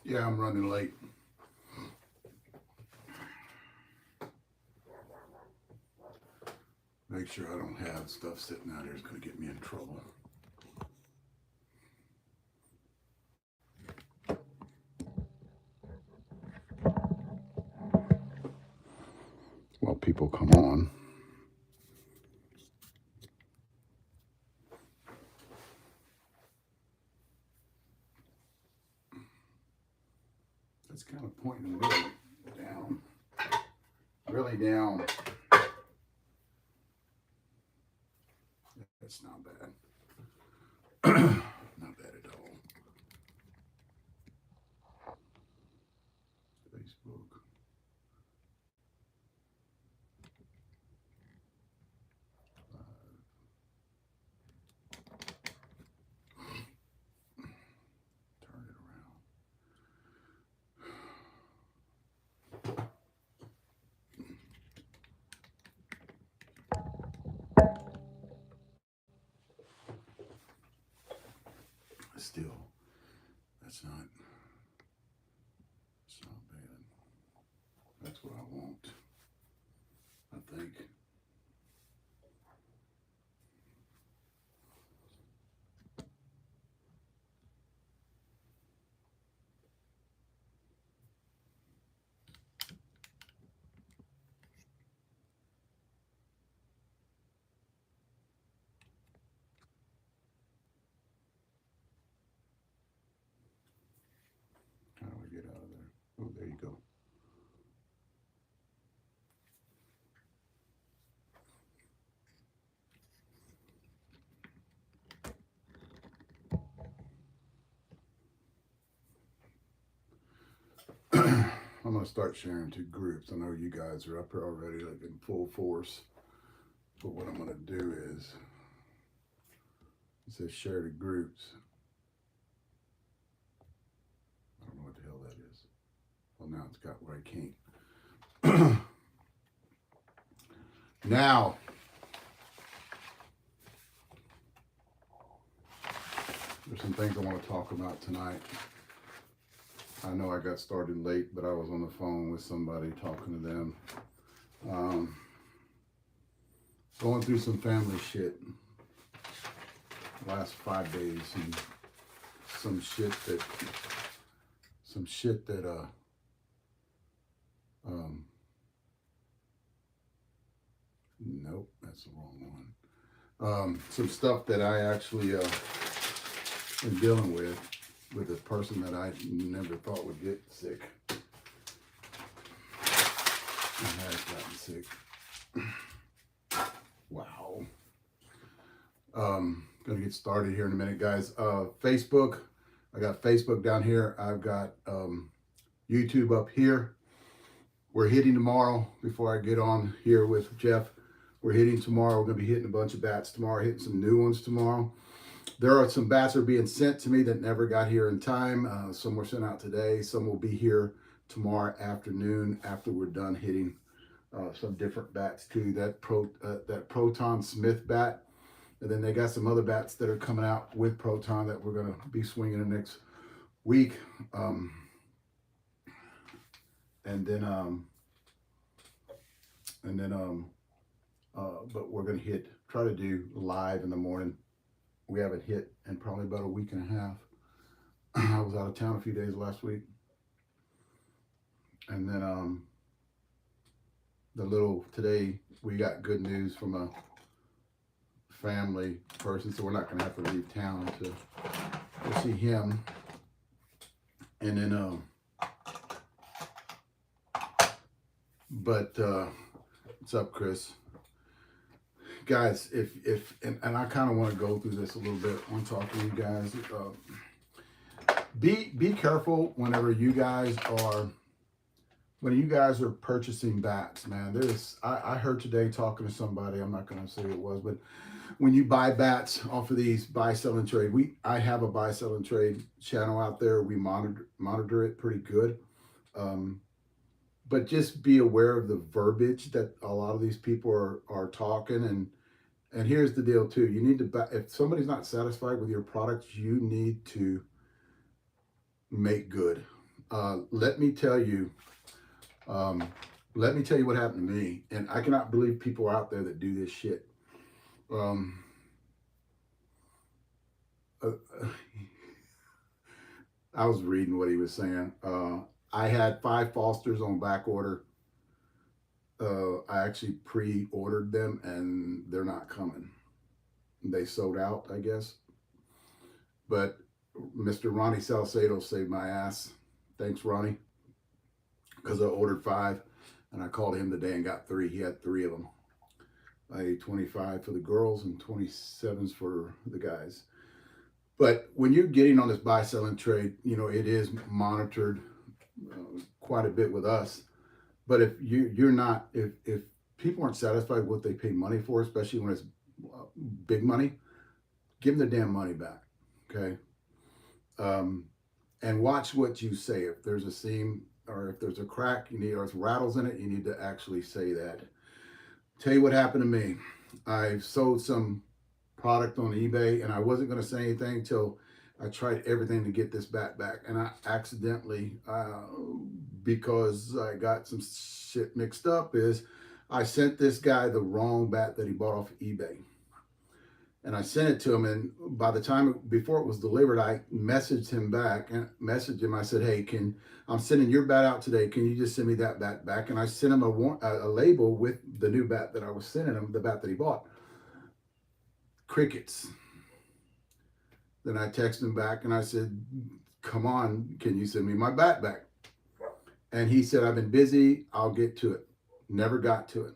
Yeah, I'm running late. Make sure I don't have stuff sitting out here that's going to get me in trouble. Well, people come on. That's kind of pointing really down. Really down. That's not bad. Not bad at all. Facebook. Turn it around. Still, that's not bad. That's what I want, I think. How do I get out of there? Oh, there you go. I'm going to start sharing to groups. I know you guys are up here already, like in full force. But what I'm going to do is, it says share to groups. I don't know what the hell that is. Well, now it's got where I can't. Now, there's some things I want to talk about tonight. I know I got started late, but I was on the phone with somebody talking to them. Going through some family shit last 5 days, and some shit that nope, that's the wrong one. Some stuff that I actually am dealing with a person that I never thought would get sick. And has gotten sick. Wow. Gonna get started here in a minute, guys. Facebook. I got Facebook down here. I've got YouTube up here. We're hitting tomorrow. Before I get on here with Jeff, we're hitting tomorrow. We're gonna be hitting a bunch of bats tomorrow, hitting some new ones tomorrow. There are some bats that are being sent to me that never got here in time. Some were sent out today. Some will be here tomorrow afternoon after we're done hitting some different bats too. That Proton Smith bat, and then they got some other bats that are coming out with Proton that we're gonna be swinging the next week. But we're gonna try to do live in the morning. We haven't hit in probably about a week and a half. I was out of town a few days last week. And then today we got good news from a family person, so we're not gonna have to leave town to go see him. And then what's up, Chris? Guys, and I kind of want to go through this a little bit when talking to you guys. Be careful whenever you guys are purchasing bats, man. I heard today talking to somebody, I'm not going to say who it was, but when you buy bats off of these buy, sell, and trade, I have a buy, sell, and trade channel out there. We monitor it pretty good. But just be aware of the verbiage that a lot of these people are talking. And here's the deal too. You need to, if somebody's not satisfied with your products, you need to make good. let me tell you, what happened to me. And I cannot believe people are out there that do this shit. I was reading what he was saying. I had 5 Fosters on back order. I actually pre-ordered them and they're not coming. They sold out, I guess. But Mr. Ronnie Salcedo saved my ass. Thanks, Ronnie. Because I ordered 5 and I called him today and got 3. He had 3 of them. I 25 for the girls and 27s for the guys. But when you're getting on this buy, sell, and trade, you know, it is monitored quite a bit with us. But if you're not, if people aren't satisfied with what they pay money for, especially when it's big money, give them their damn money back, okay? And watch what you say. If there's a seam or if there's a crack, or if rattles in it, you need to actually say that. Tell you what happened to me. I sold some product on eBay and I wasn't going to say anything until I tried everything to get this bat back. And I accidentally, because I got some shit mixed up, is I sent this guy the wrong bat that he bought off eBay. And I sent it to him, and by the time, before it was delivered, I messaged him back and messaged him. I said, hey, I'm sending your bat out today. Can you just send me that bat back? And I sent him a label with the new bat that I was sending him, the bat that he bought. Crickets. Then I texted him back and I said, come on, can you send me my bat back? And he said, I've been busy. I'll get to it. Never got to it.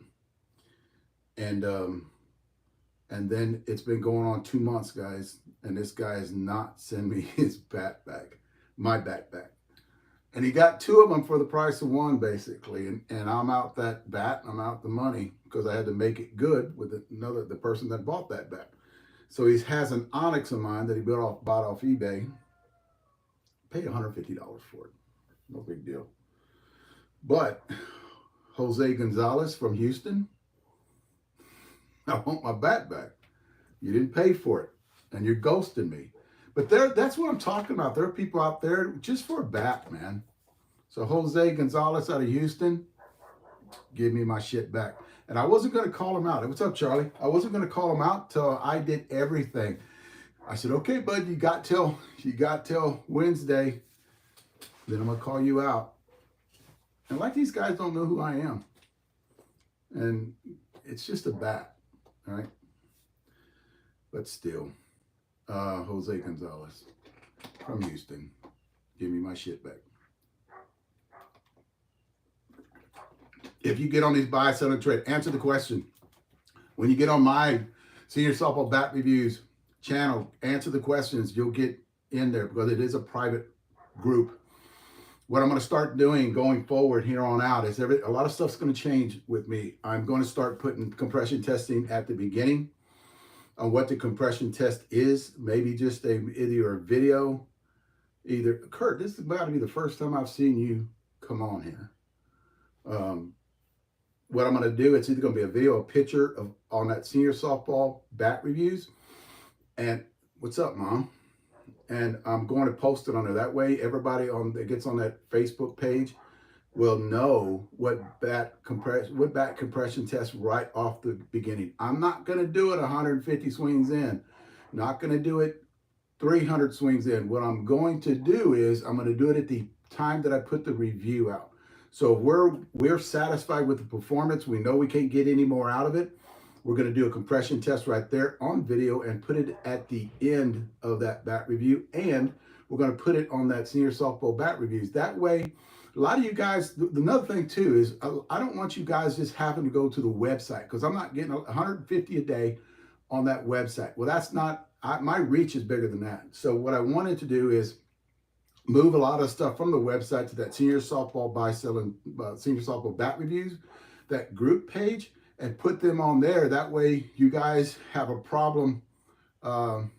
And then it's been going on 2 months, guys. And this guy has not sent me his bat back, my bat back. And he got 2 of them for the price of 1, basically. And I'm out that bat, I'm out the money because I had to make it good with the person that bought that bat. So he has an Onyx of mine that he bought off eBay. Paid $150 for it. No big deal. But Jose Gonzalez from Houston, I want my bat back. You didn't pay for it, and you're ghosting me. But that's what I'm talking about. There are people out there just for a bat, man. So Jose Gonzalez out of Houston, give me my shit back. And I wasn't going to call him out. What's up, Charlie? I wasn't going to call him out till I did everything. I said, okay, bud, you got till Wednesday. Then I'm going to call you out. And like these guys don't know who I am. And it's just a bat, right? But still, Jose Gonzalez from Houston, give me my shit back. If you get on these buy, sell, and trade, answer the question. When you get on my Senior Softball Bat Reviews channel, answer the questions. You'll get in there because it is a private group. What I'm going to start doing going forward here on out is a lot of stuff's going to change with me. I'm going to start putting compression testing at the beginning on what the compression test is. Maybe just either a video, Kurt, this is about to be the first time I've seen you come on here. What I'm going to do, it's either going to be a video, a picture on that Senior Softball Bat Reviews. And what's up, Mom? And I'm going to post it on there. That way, everybody that gets on that Facebook page will know what bat compression test right off the beginning. I'm not going to do it 150 swings in. Not going to do it 300 swings in. What I'm going to do is I'm going to do it at the time that I put the review out. So if we're satisfied with the performance, we know we can't get any more out of it, we're going to do a compression test right there on video and put it at the end of that bat review. And we're going to put it on that Senior Softball Bat Reviews. That way, a lot of you guys, another thing too is I don't want you guys just having to go to the website because I'm not getting 150 a day on that website. Well, that's not, my reach is bigger than that. So what I wanted to do is move a lot of stuff from the website to that Senior Softball Senior Softball Bat Reviews, that group page, and put them on there. That way you guys have a problem. You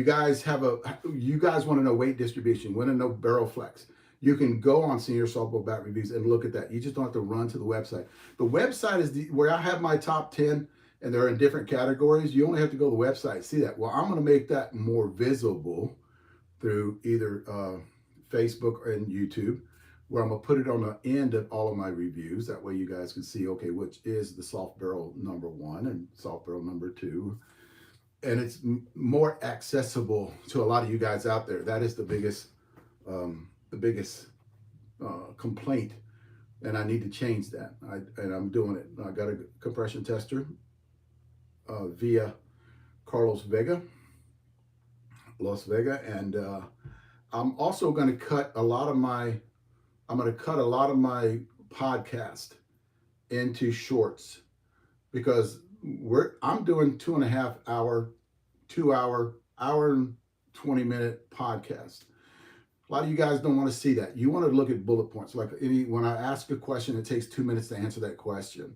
guys want to know weight distribution, want to know barrel flex. You can go on Senior Softball Bat Reviews and look at that. You just don't have to run to the website. The website is where I have my top 10 and they're in different categories. You only have to go to the website, see that. Well, I'm going to make that more visible through either Facebook and YouTube, where I'm gonna put it on the end of all of my reviews. That way you guys can see, okay, which is the soft barrel number 1 and soft barrel number 2. And it's more accessible to a lot of you guys out there. That is the biggest complaint, and I need to change that. And I'm doing it. I got a compression tester via Carlos Vega, Las Vegas, and I'm also going to cut a lot of my podcast into shorts, because I'm doing 2.5 hour, 2 hour, hour and 20-minute podcast. A lot of you guys don't want to see that. You want to look at bullet points. Like when I ask a question, it takes 2 minutes to answer that question.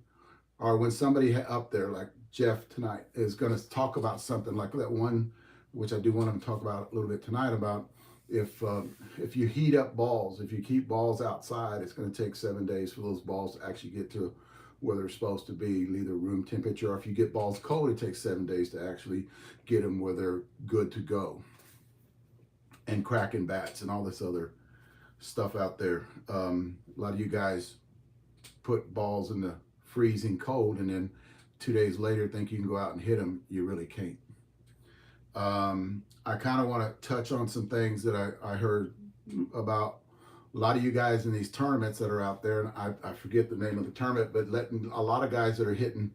Or when somebody up there, like Jeff tonight, is going to talk about something like that one, which I do want to talk about a little bit tonight, about if you heat up balls, if you keep balls outside, it's going to take 7 days for those balls to actually get to where they're supposed to be, either room temperature, or if you get balls cold, it takes 7 days to actually get them where they're good to go. And cracking bats and all this other stuff out there. A lot of you guys put balls in the freezing cold, and then 2 days later think you can go out and hit them. You really can't. I kind of want to touch on some things that I heard about a lot of you guys in these tournaments that are out there, and I forget the name of the tournament, but letting a lot of guys that are hitting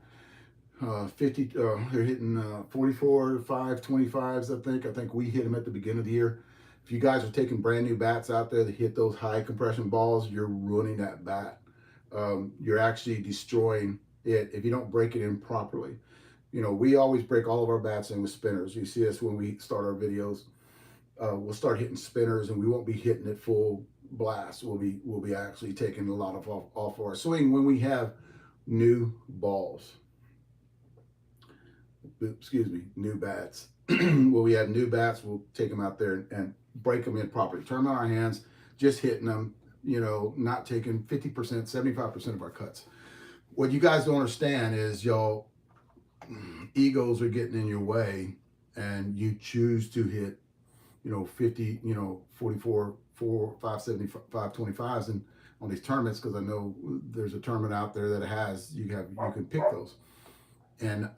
50, they're hitting 44, 5, 25s. I think we hit them at the beginning of the year. If you guys are taking brand new bats out there that hit those high compression balls, you're ruining that bat. You're actually destroying it if you don't break it in properly. You know, we always break all of our bats in with spinners. You see us when we start our videos. We'll start hitting spinners, and we won't be hitting it full blast. We'll be actually taking a lot of off our swing when we have new balls. Excuse me, new bats. When we have new bats, we'll take them out there and break them in properly. Turn them on our hands, just hitting them, you know, not taking 50%, 75% of our cuts. What you guys don't understand is y'all egos are getting in your way, and you choose to hit, you know, 50, you know, 44, 4, 570, 525s and on these tournaments, because I know there's a tournament out there that has, you can pick those. And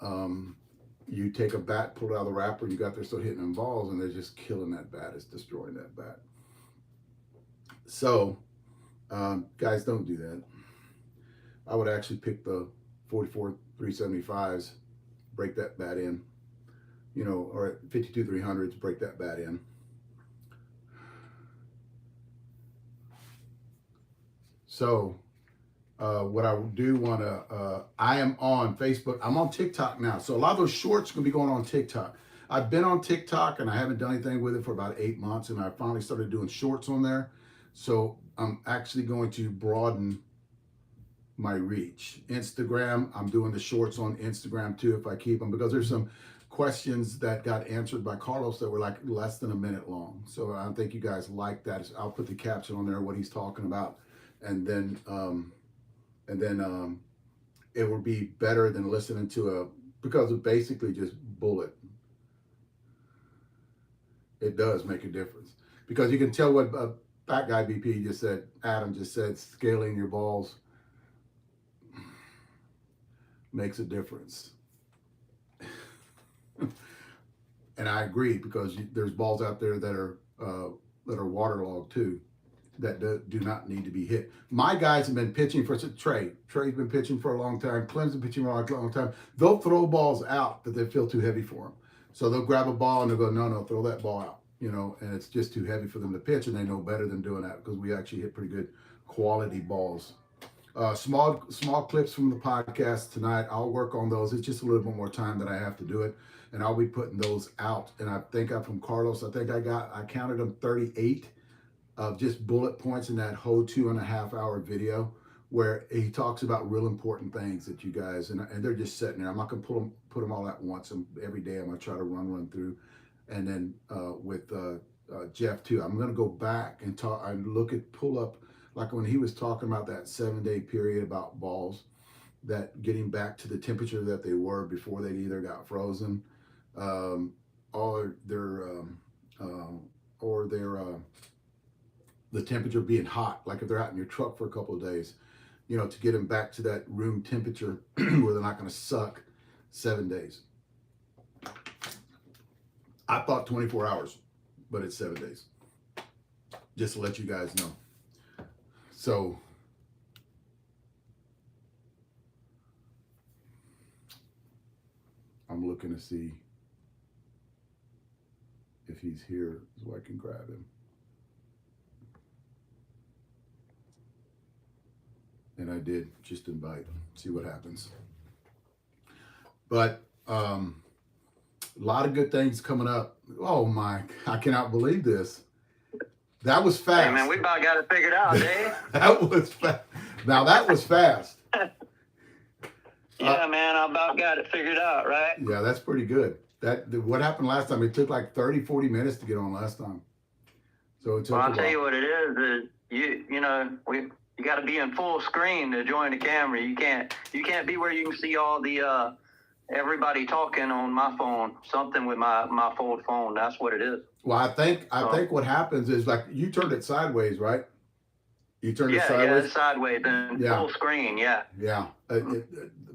you take a bat, pull it out of the wrapper, and you got there still hitting them balls, and they're just killing that bat. It's destroying that bat. So, guys, don't do that. I would actually pick the 44 375s, break that bat in, you know, or at 52 300s, break that bat in. So, what I do want to, I am on Facebook. I'm on TikTok now. So a lot of those shorts are going to be going on TikTok. I've been on TikTok and I haven't done anything with it for about 8 months. And I finally started doing shorts on there. So I'm actually going to broaden my reach. Instagram, I'm doing the shorts on Instagram too, if I keep them, because there's some questions that got answered by Carlos that were like less than a minute long. So I think you guys like that. I'll put the caption on there, what he's talking about. And then it will be better than listening to because it's basically just bullet. It does make a difference, because you can tell what Fat Guy BP just said, Adam just said, scaling your balls makes a difference. And I agree, because there's balls out there that are waterlogged too, that do not need to be hit. My guys have been pitching for Trey's been pitching for a long time. Clem's been pitching for a long time. They'll throw balls out that they feel too heavy for them. So they'll grab a ball and they'll go, no, throw that ball out, you know, and it's just too heavy for them to pitch, and they know better than doing that, because we actually hit pretty good quality balls. Small clips from the podcast tonight. I'll work on those. It's just a little bit more time that I have to do it, and I'll be putting those out. And I think from Carlos, I counted them 38 of just bullet points in that whole 2.5 hour video, where he talks about real important things that you guys, and they're just sitting there. I'm not gonna put them all at once. And every day I'm gonna try to run through. And then with Jeff too, I'm gonna go back and talk and pull up, like when he was talking about that 7-day period about balls, that getting back to the temperature that they were before they either got frozen, or their the temperature being hot, like if they're out in your truck for a couple of days, you know, to get them back to that room temperature where they're not going to suck 7 days. I thought 24 hours, but it's 7 days. Just to let you guys know. So I'm looking to see if he's here so I can grab him. And I did just invite, see what happens. But a lot of good things coming up. Oh my, I cannot believe this. That was fast. Hey man, we about got it figured out, Dave. That was fast. Now that was fast. Yeah, man, I about got it figured out, right? Yeah, that's pretty good. What happened last time? It took like 30, 40 minutes to get on last time. So it took Well, I'll tell you what it is you know, you got to be in full screen to join the camera. You can't be where you can see all the everybody talking on my phone. Something with my fold phone. That's what it is. Well, I think what happens is, like, you turned it sideways, right? You turned it sideways? Yeah, it's sideways and full screen, yeah. Yeah.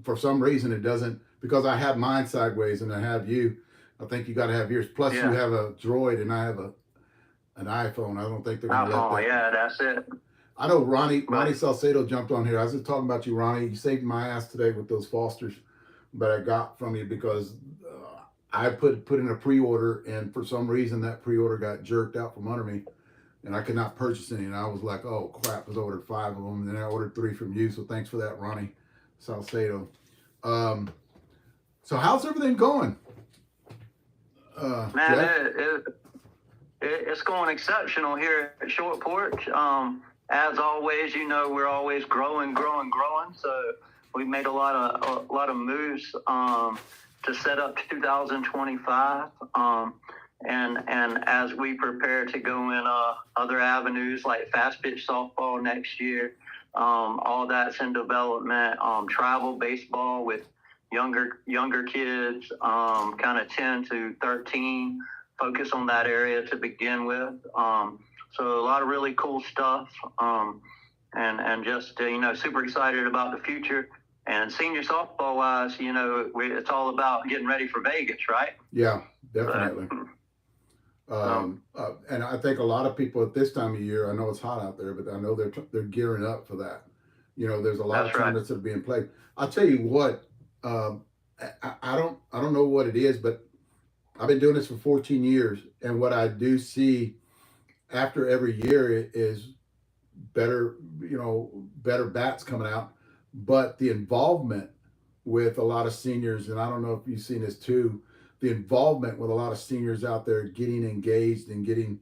For some reason, it doesn't, because I have mine sideways and I have you. I think you got to have yours. Plus, you have a Droid and I have an iPhone. I don't think they're going to let that. Yeah, that's it. I know Ronnie Salcedo jumped on here. I was just talking about you, Ronnie. You saved my ass today with those Fosters that I got from you because I put in a pre-order, and for some reason that pre-order got jerked out from under me, and I could not purchase any. And I was like, oh crap! I ordered 5 of them, and then I ordered 3 from you. So thanks for that, Ronnie Salcedo. So how's everything going? Man, it's going exceptional here at Short Porch. As always, you know, we're always growing. So we made a lot of moves to set up 2025. And as we prepare to go in other avenues like fast pitch softball next year, all that's in development. Travel baseball with younger kids, kind of 10 to 13. Focus on that area to begin with. So a lot of really cool stuff, and just you know, super excited about the future. And senior softball wise, you know, it's all about getting ready for Vegas, right? Yeah, definitely. And I think a lot of people at this time of year, I know it's hot out there, but I know they're gearing up for that. You know, there's a lot of tournaments that are being played. I'll tell you what, I don't know what it is, but I've been doing this for 14 years, and what I do see after every year is better bats coming out, but the involvement with a lot of seniors, and I don't know if you've seen this too, the involvement with a lot of seniors out there getting engaged and getting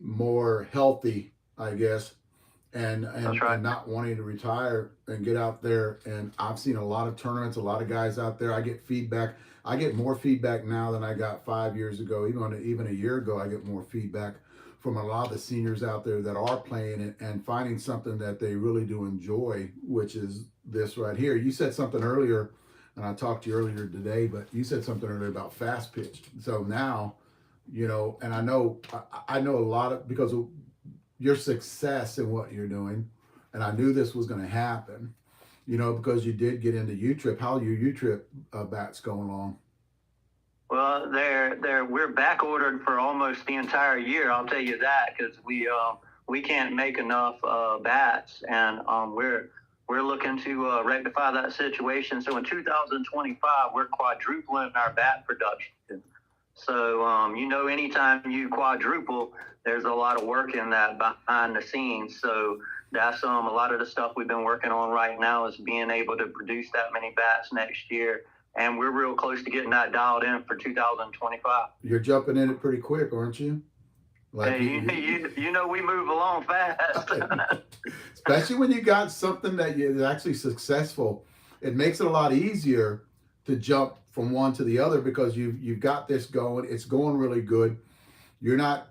more healthy, I guess, and not wanting to retire and get out there. And I've seen a lot of tournaments, a lot of guys out there. I get feedback. I get more feedback now than I got 5 years ago. Even a year ago, I get more feedback from a lot of the seniors out there that are playing it and finding something that they really do enjoy, which is this right here. You said something earlier, and I talked to you earlier today, but you said something earlier about fast pitch. So now, you know, and I know a lot of, because of your success in what you're doing, and I knew this was going to happen, you know, because you did get into U-Trip. How are your U-Trip bats going along? Well, we're back ordered for almost the entire year. I'll tell you that, because we can't make enough bats, and we're looking to rectify that situation. So in 2025, we're quadrupling our bat production. So you know, anytime you quadruple, there's a lot of work in that behind the scenes. So that's a lot of the stuff we've been working on right now is being able to produce that many bats next year. And we're real close to getting that dialed in for 2025. You're jumping in it pretty quick, aren't you? Like you know, we move along fast. Especially when you got something that is actually successful. It makes it a lot easier to jump from one to the other because you've got this going. It's going really good. You're not,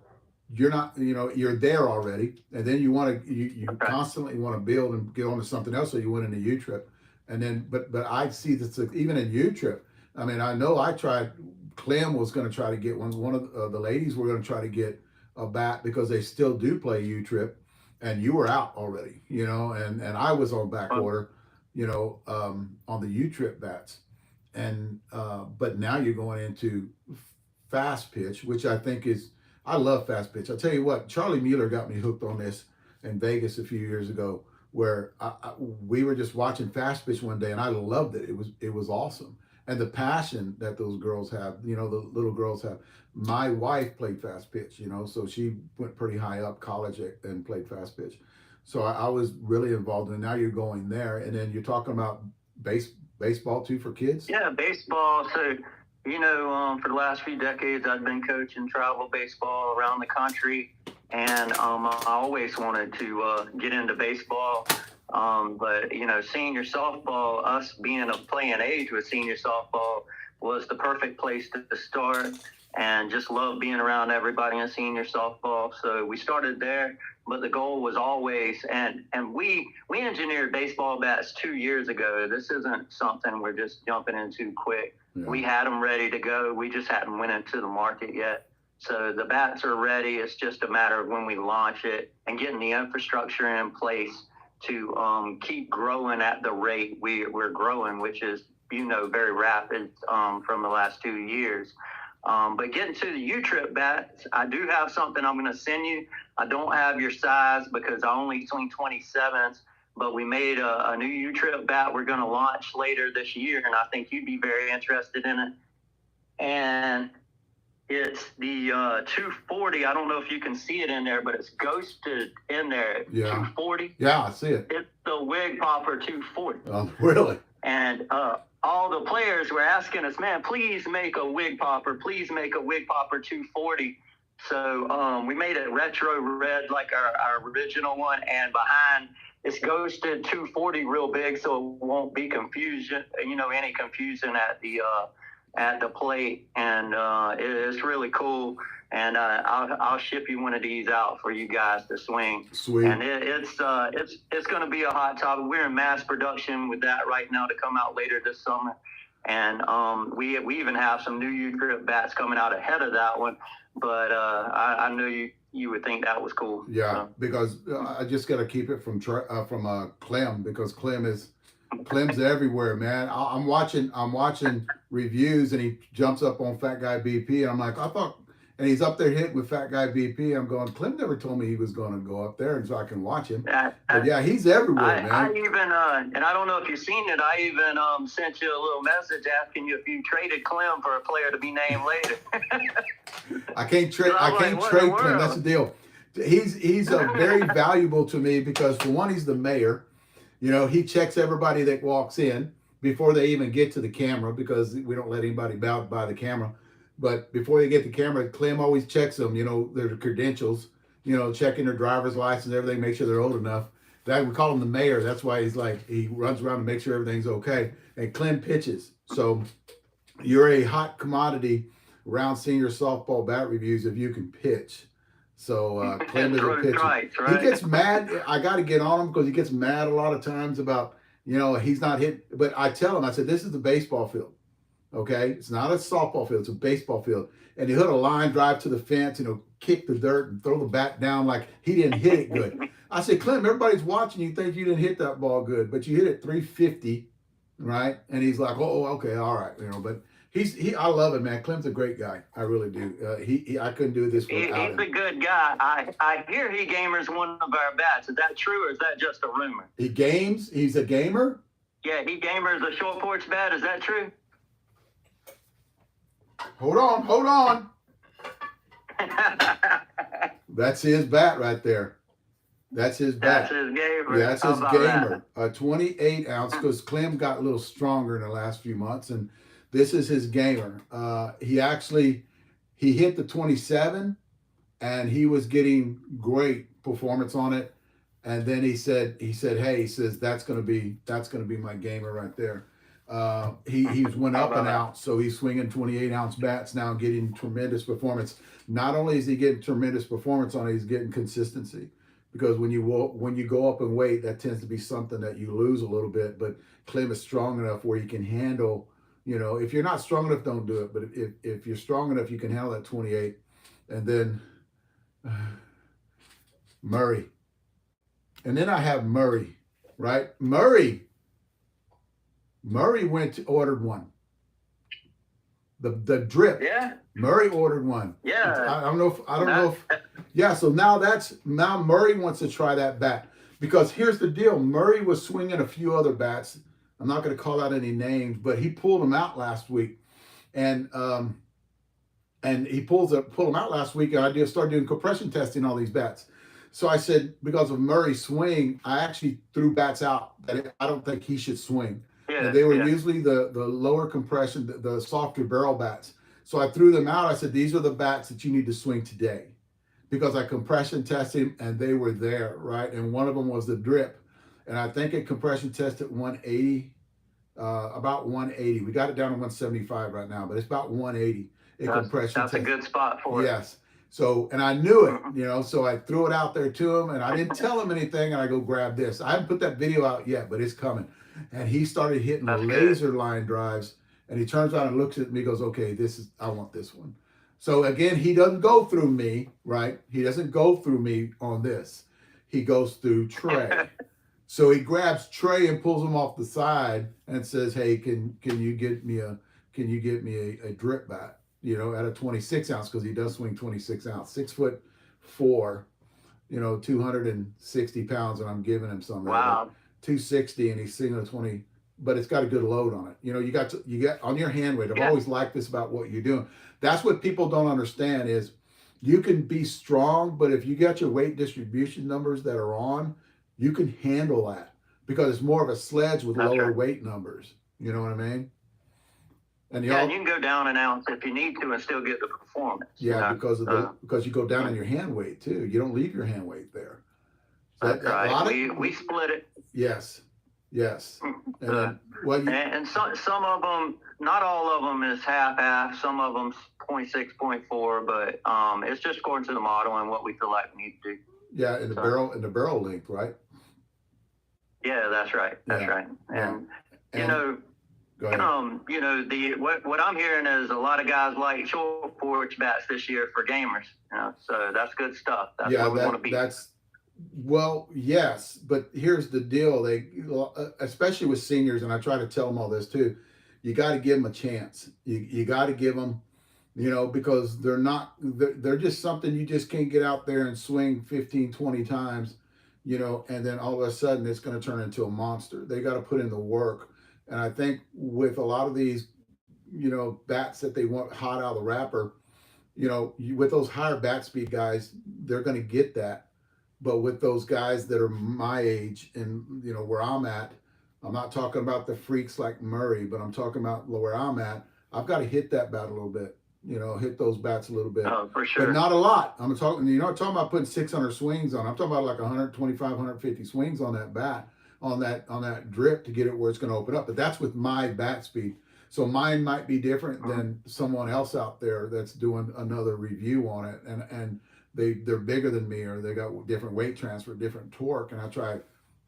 you know, you're there already. And then you constantly want to build and get on to something else. So you went into U-Trip. And then, but I see this even in U-Trip. I mean, I know I tried. Clem was going to try to get one of the ladies were going to try to get a bat because they still do play U-trip, and you were out already, you know, and I was on back order, you know, on the U-trip bats, and but now you're going into fast pitch, which I think is, I love fast pitch. I'll tell you what, Charlie Mueller got me hooked on this in Vegas a few years ago, where we were just watching fast pitch one day, and I loved it. It was awesome, and the passion that those girls have, you know, the little girls have. My wife played fast pitch, you know, so she went pretty high up college and played fast pitch. So I was really involved in it. Now you're going there, and then you're talking about baseball too for kids. Yeah, baseball. So, you know, for the last few decades, I've been coaching travel baseball around the country, and I always wanted to get into baseball. But, you know, senior softball, us being of playing age with senior softball, was the perfect place to start, and just love being around everybody in senior softball. So we started there, but the goal was always, and we engineered baseball bats 2 years ago. This isn't something we're just jumping into quick. Yeah. We had them ready to go. We just hadn't went into the market yet. So the bats are ready. It's just a matter of when we launch it and getting the infrastructure in place to keep growing at the rate we're growing, which is, you know, very rapid from the last 2 years. But getting to the U-trip bats, I do have something I'm going to send you. I don't have your size because I only swing 27s, but we made a new U-trip bat we're going to launch later this year, and I think you'd be very interested in it. And it's the 240. I don't know if you can see it in there, but it's ghosted in there. Yeah. 240. Yeah, I see it. It's the Wig Popper 240. Oh, really? And all the players were asking us, man, please make a Wig Popper. Please make a Wig Popper 240. So we made it retro red like our original one, and behind it's ghosted 240 real big, so it won't be confusion, you know, any confusion at the plate. And it's really cool. And I'll ship you one of these out for you guys to swing. Sweet. And it's going to be a hot topic. We're in mass production with that right now to come out later this summer. And we even have some new U-trip bats coming out ahead of that one. But I knew you would think that was cool. Yeah, so. Because I just got to keep it from Clem, because Clem's everywhere, man. I'm watching reviews, and he jumps up on Fat Guy BP, and I'm like, and he's up there hitting with Fat Guy BP. I'm going, Clem never told me he was going to go up there, and so I can watch him. But yeah, he's everywhere, man. I even, and I don't know if you've seen it, I even sent you a little message asking you if you traded Clem for a player to be named later. I can't trade Clem. That's the deal. He's very valuable to me because, for one, he's the mayor. You know, he checks everybody that walks in before they even get to the camera, because we don't let anybody bow by the camera. But before they get the camera, Clem always checks them, you know, their credentials, you know, checking their driver's license, everything, make sure they're old enough. We call him the mayor. That's why he runs around to make sure everything's okay. And Clem pitches. So you're a hot commodity around senior softball bat reviews if you can pitch. So Clem is a pitcher. Right. He gets mad. I got to get on him because he gets mad a lot of times about, you know, he's not hitting. But I tell him, I said, this is the baseball field. Okay, it's not a softball field, it's a baseball field. And he hit a line drive to the fence, you know, kick the dirt and throw the bat down like he didn't hit it good. I said, Clem, everybody's watching you, think you didn't hit that ball good, but you hit it 350, right? And he's like, oh, okay, all right, you know. But I love it, man. Clem's a great guy. I really do. I couldn't do this without him. He's a good guy. I hear he gamers one of our bats. Is that true, or is that just a rumor? He games. He's a gamer. Yeah, he gamers a short porch bat. Is that true? Hold on. That's his bat right there. That's his bat. That's his gamer. Yeah, that's his gamer. A 28 ounce, because Clem got a little stronger in the last few months, and this is his gamer. He hit the 27, and he was getting great performance on it. And then he said, hey, that's gonna be my gamer right there. He's went up and out, so he's swinging 28 ounce bats now, getting tremendous performance. Not only is he getting tremendous performance on it, he's getting consistency. Because when you go up in weight, that tends to be something that you lose a little bit. But Clem is strong enough where you can handle, you know, if you're not strong enough, don't do it. But if you're strong enough, you can handle that 28. And then, Murray. And then I have Murray, right? Murray went to ordered one. The drip. Yeah. Murray ordered one. Yeah. I don't know if yeah, so now Murray wants to try that bat. Because here's the deal. Murray was swinging a few other bats. I'm not going to call out any names, but he pulled them out last week. And he pulled them out last week, and I started doing compression testing on these bats. So I said, because of Murray's swing, I actually threw bats out that I don't think he should swing. Yeah, and they were usually the lower compression, the softer barrel bats. So I threw them out. I said, these are the bats that you need to swing today, because I compression tested them and they were there, right? And one of them was the drip. And I think it compression tested 180, about 180. We got it down to 175 right now, but it's about 180. That's a good spot for it. Yes. So, and I knew it, so I threw it out there to him, and I didn't tell him anything, and I go, grab this. I haven't put that video out yet, but it's coming. And he started hitting the laser line drives, and he turns around and looks at me and goes, okay, I want this one. So again, he doesn't go through me, right? He doesn't go through me on this. He goes through Trey. So he grabs Trey and pulls him off the side and says, hey, can you get me a drip bat? At a 26 ounce, because he does swing 26 ounce, 6'4", 260 pounds, and I'm giving him some. Wow. 260, and he's swinging a 20, but it's got a good load on it. You get on your hand weight. I've always liked this about what you're doing. That's what people don't understand is you can be strong, but if you got your weight distribution numbers that are on, you can handle that, because it's more of a sledge with lower weight numbers. You know what I mean? And you can go down an ounce if you need to and still get the performance. Yeah, because you go down on your hand weight too. You don't leave your hand weight there. So that's right. We split it. Yes. And some of them, not all of them is half. Some of them 0.6, 0.4, but it's just according to the model and what we feel like we need to do. Yeah, in the barrel length, right? Yeah, that's right. That's right. And go ahead. What I'm hearing is a lot of guys like short porch bats this year for gamers. So that's good stuff. That's where we want to be. Well, yes, but here's the deal. Especially with seniors, and I try to tell them all this too, you got to give them a chance. You got to give them, because they're just something you just can't get out there and swing 15, 20 times, and then all of a sudden it's going to turn into a monster. They got to put in the work. And I think with a lot of these, bats that they want hot out of the wrapper, with those higher bat speed guys, they're going to get that. But with those guys that are my age and, where I'm at, I'm not talking about the freaks like Murray, but I'm talking about where I'm at. I've got to hit that bat a little bit, hit those bats a little bit. Oh, for sure. But not a lot. I'm talking about putting 600 swings on. I'm talking about like 125, 150 swings on that bat, on that drip to get it where it's going to open up. But that's with my bat speed. So mine might be different than someone else out there that's doing another review on it. And they're bigger than me, or they got different weight transfer, different torque. And I try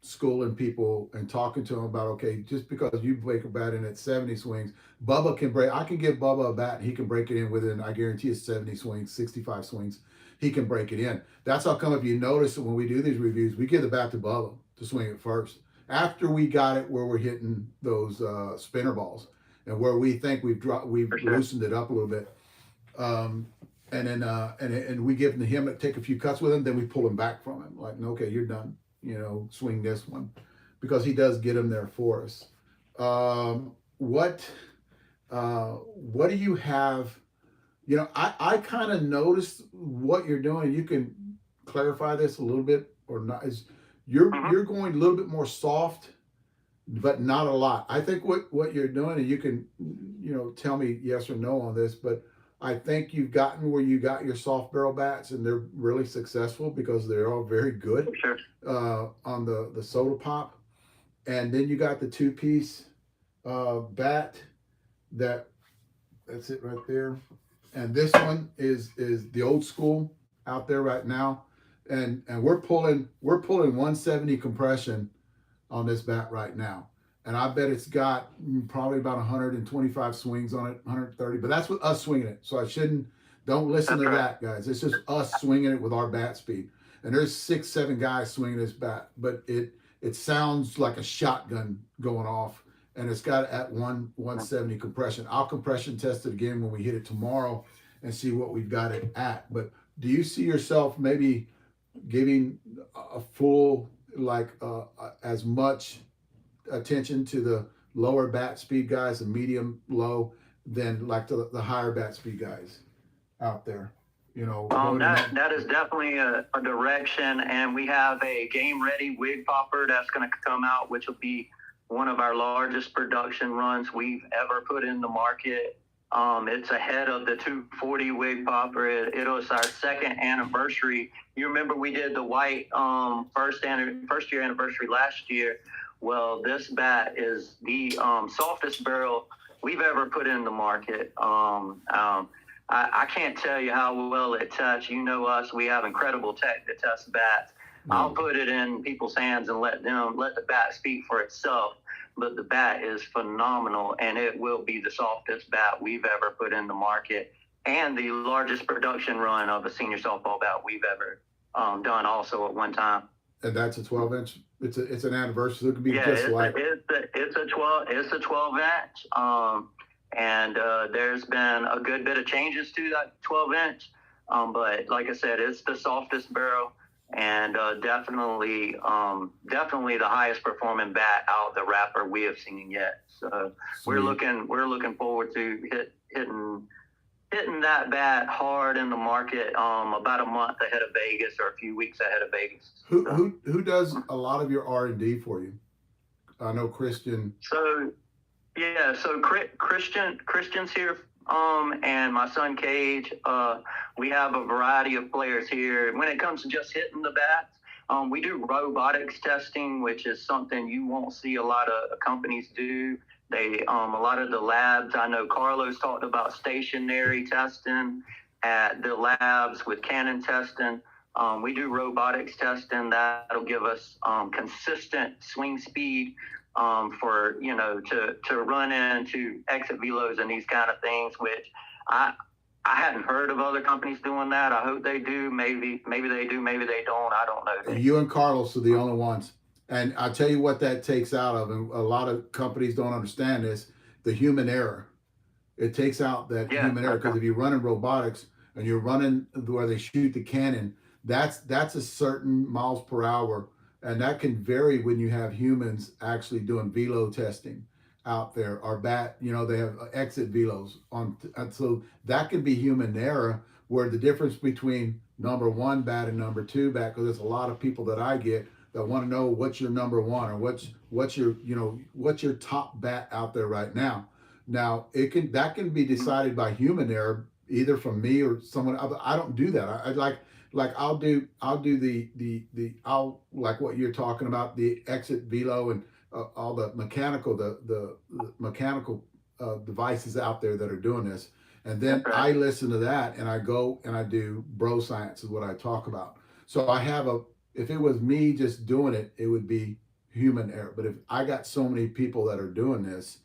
schooling people and talking to them about, okay, just because you break a bat in at 70 swings, I can give Bubba a bat and he can break it in within, I guarantee it's 70 swings, 65 swings. He can break it in. That's how come if you notice that when we do these reviews, we give the bat to Bubba to swing it first. After we got it where we're hitting those spinner balls and where we think we've loosened it up a little bit. And then we give him to take a few cuts with him, then we pull him back from him. Like, okay, you're done. Swing this one, because he does get him there for us. What do you have? I kind of noticed what you're doing. You can clarify this a little bit or not. You're going a little bit more soft, but not a lot. I think what you're doing, and you can tell me yes or no on this, but I think you've gotten where you got your soft barrel bats, and they're really successful because they're all very good on the soda pop. And then you got the 2-piece bat that's it right there. And this one is the old school out there right now. And we're pulling 170 compression on this bat right now. And I bet it's got probably about 125 swings on it, 130, but that's with us swinging it. So Don't listen That's to right. that, guys. It's just us swinging it with our bat speed. And there's 6, 7 guys swinging this bat, but it sounds like a shotgun going off, and it's got at 170 compression. I'll compression test it again when we hit it tomorrow and see what we've got it at. But do you see yourself maybe giving a full, like as much attention to the lower bat speed guys, the medium low, than like the higher bat speed guys out there? You know, going in That is definitely a direction, and we have a game ready wig popper that's going to come out, which will be one of our largest production runs we've ever put in the market. It's ahead of the 240 wig popper. It was our second anniversary. You remember we did the white first year anniversary last year. Well, this bat is the softest barrel we've ever put in the market. I can't tell you how well it tests. You know us, we have incredible tech that tests bats. I'll put it in people's hands and let the bat speak for itself. But the bat is phenomenal, and it will be the softest bat we've ever put in the market, and the largest production run of a senior softball bat we've ever done also at one time. And that's a 12-inch. It's an anniversary. So it could be Yeah, just like it's a 12 inch. And there's been a good bit of changes to that 12 inch. But like I said, it's the softest barrel, and definitely the highest performing bat out the wrapper we have seen yet. So we're looking forward to hitting that bat hard in the market about a month ahead of Vegas, or a few weeks ahead of Vegas. Who does a lot of your R&D for you? I know Christian. So Christian's here, and my son Cage. We have a variety of players here. When it comes to just hitting the bats, we do robotics testing, which is something you won't see a lot of companies do. A lot of the labs, I know Carlos talked about stationary testing at the labs with Canon testing. We do robotics testing that'll give us consistent swing speed for, to run into exit velos and these kind of things, which I hadn't heard of other companies doing that. I hope they do. Maybe they do, maybe they don't. I don't know. You and Carlos are the only ones. And I'll tell you what that takes out of, and a lot of companies don't understand this, the human error. It takes out that human error, because if you're running robotics and you're running where they shoot the cannon, that's a certain miles per hour, and that can vary when you have humans actually doing velo testing out there. Or bat, they have exit velos on, so that can be human error, where the difference between number one bat and number two bat, because there's a lot of people that I get that want to know what's your number one, or what's your top bat out there right now. Now that can be decided by human error, either from me or someone else. I don't do that. I'll do I'll like what you're talking about, the exit velo and all the mechanical devices out there that are doing this. And then I listen to that, and I go and I do bro science is what I talk about. So if it was me just doing it, it would be human error. But if I got so many people that are doing this,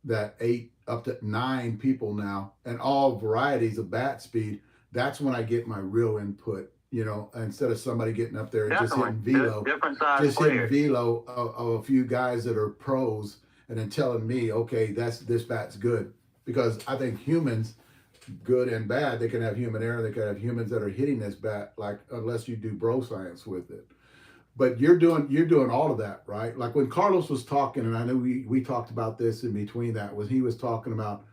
that 8 up to 9 people now, and all varieties of bat speed, that's when I get my real input, instead of somebody getting up there and just hitting velo, hitting velo of a few guys that are pros, and then telling me, okay, this bat's good. Because I think humans, good and bad, they can have human error, they can have humans that are hitting this bat, like, unless you do bro science with it. But you're doing all of that, right? Like when Carlos was talking, and I know we talked about this in between that, was he was talking about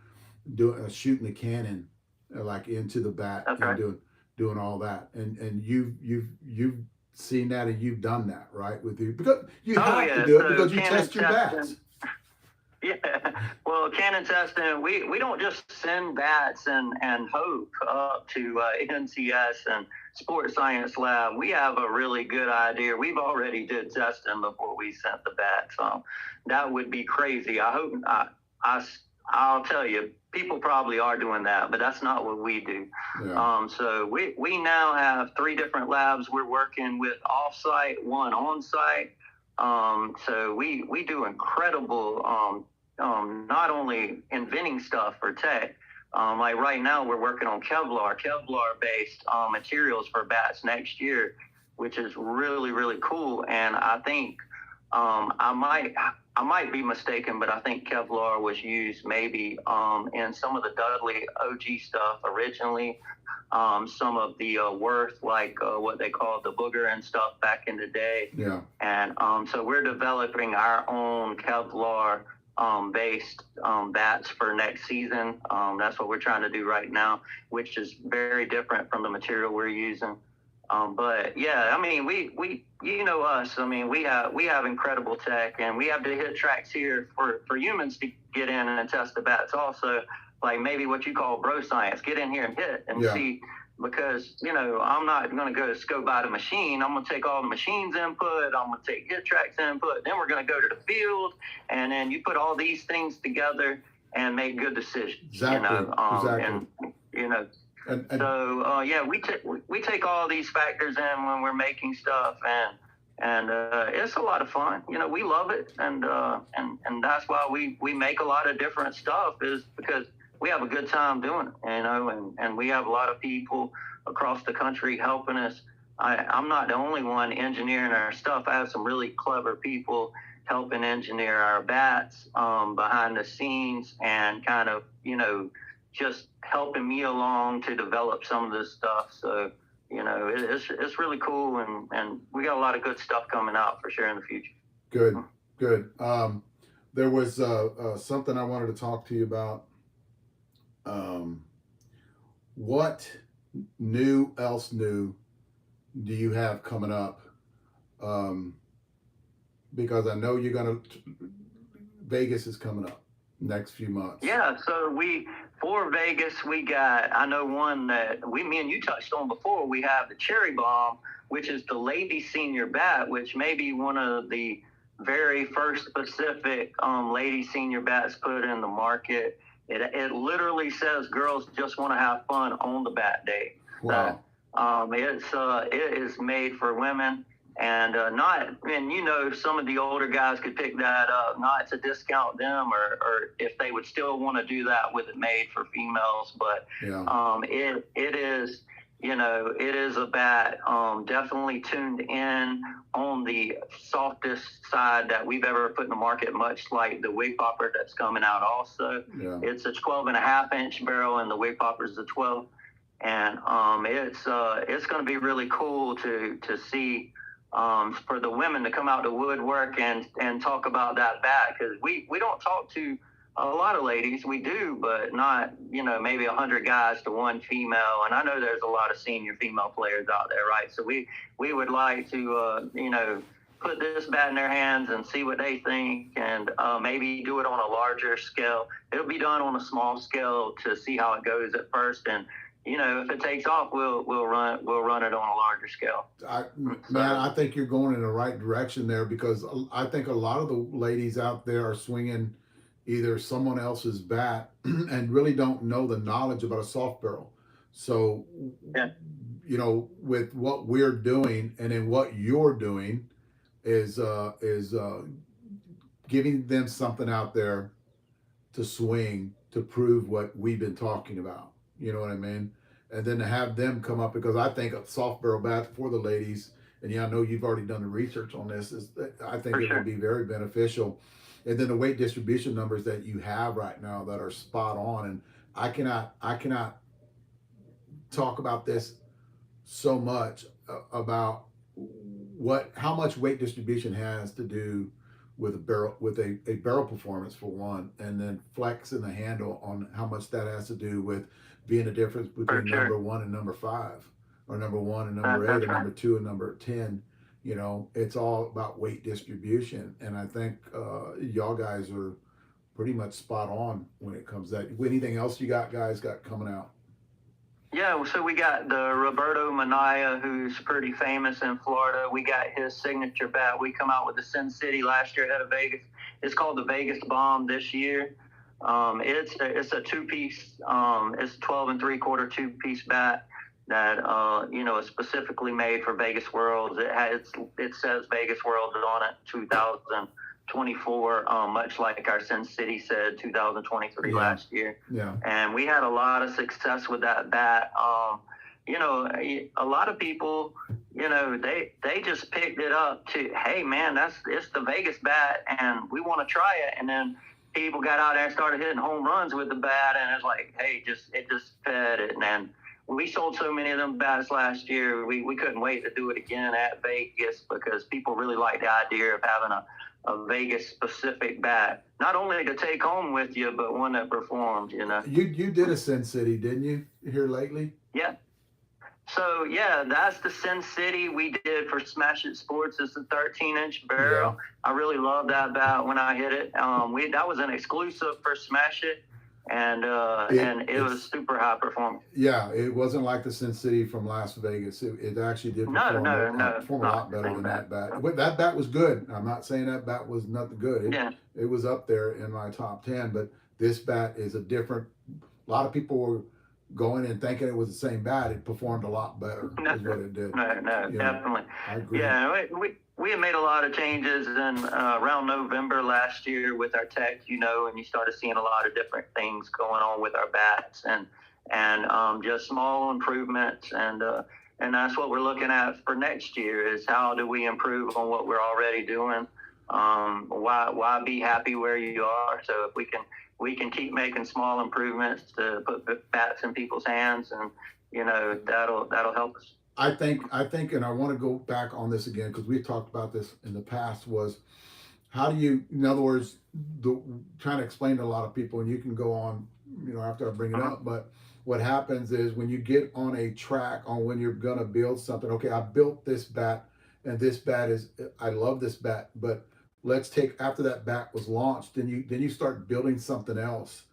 shooting the cannon like into the bat, and doing all that, and you've seen that, and you've done that, right, with you, because you have to do it because you test your bats. Yeah, well, cannon testing, we don't just send bats and hope up to NCS and Sports Science Lab. We have a really good idea. We've already did testing before we sent the bats. That would be crazy. I'll tell you, people probably are doing that, but that's not what we do. Yeah. So we now have 3 different labs we're working with off-site, 1 on-site. So we do incredible, not only inventing stuff for tech, Like right now, we're working on Kevlar-based materials for bats next year, which is really, really cool. And I think I might be mistaken, but I think Kevlar was used maybe in some of the Dudley OG stuff originally. Some of the Worth, like what they called the booger and stuff back in the day. Yeah. And so we're developing our own Kevlar based bats for next season. That's what we're trying to do right now, which is very different from the material we're using. But yeah, I mean, we you know us. I mean, we have incredible tech, and we have the hit tracks here for humans to get in and test the bats. Also, like maybe what you call bro science, get in here and hit and see. Because, you know, I'm not going to go buy the machine. I'm going to take all the machine's input. I'm going to take hit tracks input. Then we're going to go to the field, and then you put all these things together and make good decisions. Exactly. You know, Exactly. And you know. And So yeah, we take all these factors in when we're making stuff, and it's a lot of fun. You know, we love it, and that's why we make a lot of different stuff, is because we have a good time doing it. You know, and we have a lot of people across the country helping us. I'm not the only one engineering our stuff. I have some really clever people helping engineer our bats behind the scenes, and kind of, you know, just helping me along to develop some of this stuff. So, you know, it's really cool, and we got a lot of good stuff coming out for sure in the future. Good. There was something I wanted to talk to you about. What else new do you have coming up? Because I know Vegas is coming up next few months. Yeah, so for Vegas, we got, I know one that me and you touched on before. We have the Cherry Bomb, which is the lady senior bat, which may be one of the very first specific lady senior bats put in the market. It literally says girls just want to have fun on the bat day. Wow. It is made for women. And you know, some of the older guys could pick that up, not to discount them, or if they would still want to do that with it made for females. But yeah. It is, you know, it is a bat definitely tuned in on the softest side that we've ever put in the market, much like the wig popper that's coming out also. Yeah. It's a 12.5-inch barrel, and the wig popper is a 12. And it's going to be really cool to see. For the women to come out to woodwork and talk about that bat, because we don't talk to a lot of ladies. We do, but not, you know, maybe 100 guys to one female. And I know there's a lot of senior female players out there, right? So we would like to, you know, put this bat in their hands and see what they think, and maybe do it on a larger scale. It'll be done on a small scale to see how it goes at first, and you know, if it takes off, we'll run it on a larger scale. Man, I think you're going in the right direction there, because I think a lot of the ladies out there are swinging either someone else's bat and really don't know the knowledge about a soft barrel. So, yeah. You know, with what we're doing and then what you're doing is giving them something out there to swing to prove what we've been talking about. You know what I mean? And then to have them come up, because I think a soft barrel bat for the ladies, and yeah, I know you've already done the research on this, I think it would be very beneficial. And then the weight distribution numbers that you have right now that are spot on. And I cannot talk about this so much about how much weight distribution has to do with a barrel performance, for one, and then flex in the handle on how much that has to do with being a difference between number 1 and number 5, or number 1 and number 8, or number 2 and number 10. You know, it's all about weight distribution, and I think y'all guys are pretty much spot on when it comes to that. Anything else you guys got coming out? Yeah, so we got the Roberto Minaya, who's pretty famous in Florida. We got his signature bat. We come out with the Sin City last year ahead of Vegas. It's called the Vegas Bomb this year. It's a two-piece. It's a 12 3/4 two-piece bat that you know, is specifically made for Vegas Worlds. It says Vegas Worlds on it, 2000 24, much like our Sin City said 2023 last year. Yeah. And we had a lot of success with that bat. You know, a lot of people, you know, they just picked it up to, hey man, it's the Vegas bat and we want to try it. And then people got out there and started hitting home runs with the bat, and it's like, hey, it just fed it. And then we sold so many of them bats last year, we couldn't wait to do it again at Vegas, because people really like the idea of having a Vegas specific bat, not only to take home with you, but one that performs, you know. You did a Sin City, didn't you, here lately? Yeah. So yeah, that's the Sin City we did for Smash It Sports. It's a 13-inch barrel. Yeah. I really love that bat when I hit it. That was an exclusive for Smash It, and it was super high performing. Yeah, it wasn't like the Sin City from Las Vegas. It actually did perform a lot better than that bat. But that bat was good. I'm not saying that bat was nothing good. It was up there in my top 10. But this bat is a different. A lot of people were going and thinking it was the same bat. It performed a lot better, is what it did. No, definitely. I agree. Yeah, we had made a lot of changes in around November last year with our tech, you know, and you started seeing a lot of different things going on with our bats, and just small improvements, and that's what we're looking at for next year, is how do we improve on what we're already doing. Why be happy where you are? So if we can keep making small improvements to put bats in people's hands, and you know, that'll help us. I think, and I want to go back on this again, because we've talked about this in the past, was how do you, in other words, trying to explain to a lot of people, and you can go on, you know, after I bring it up, but what happens is when you get on a track on when you're going to build something, okay, I built this bat, and this bat I love this bat, but let's take, after that bat was launched, then you start building something else,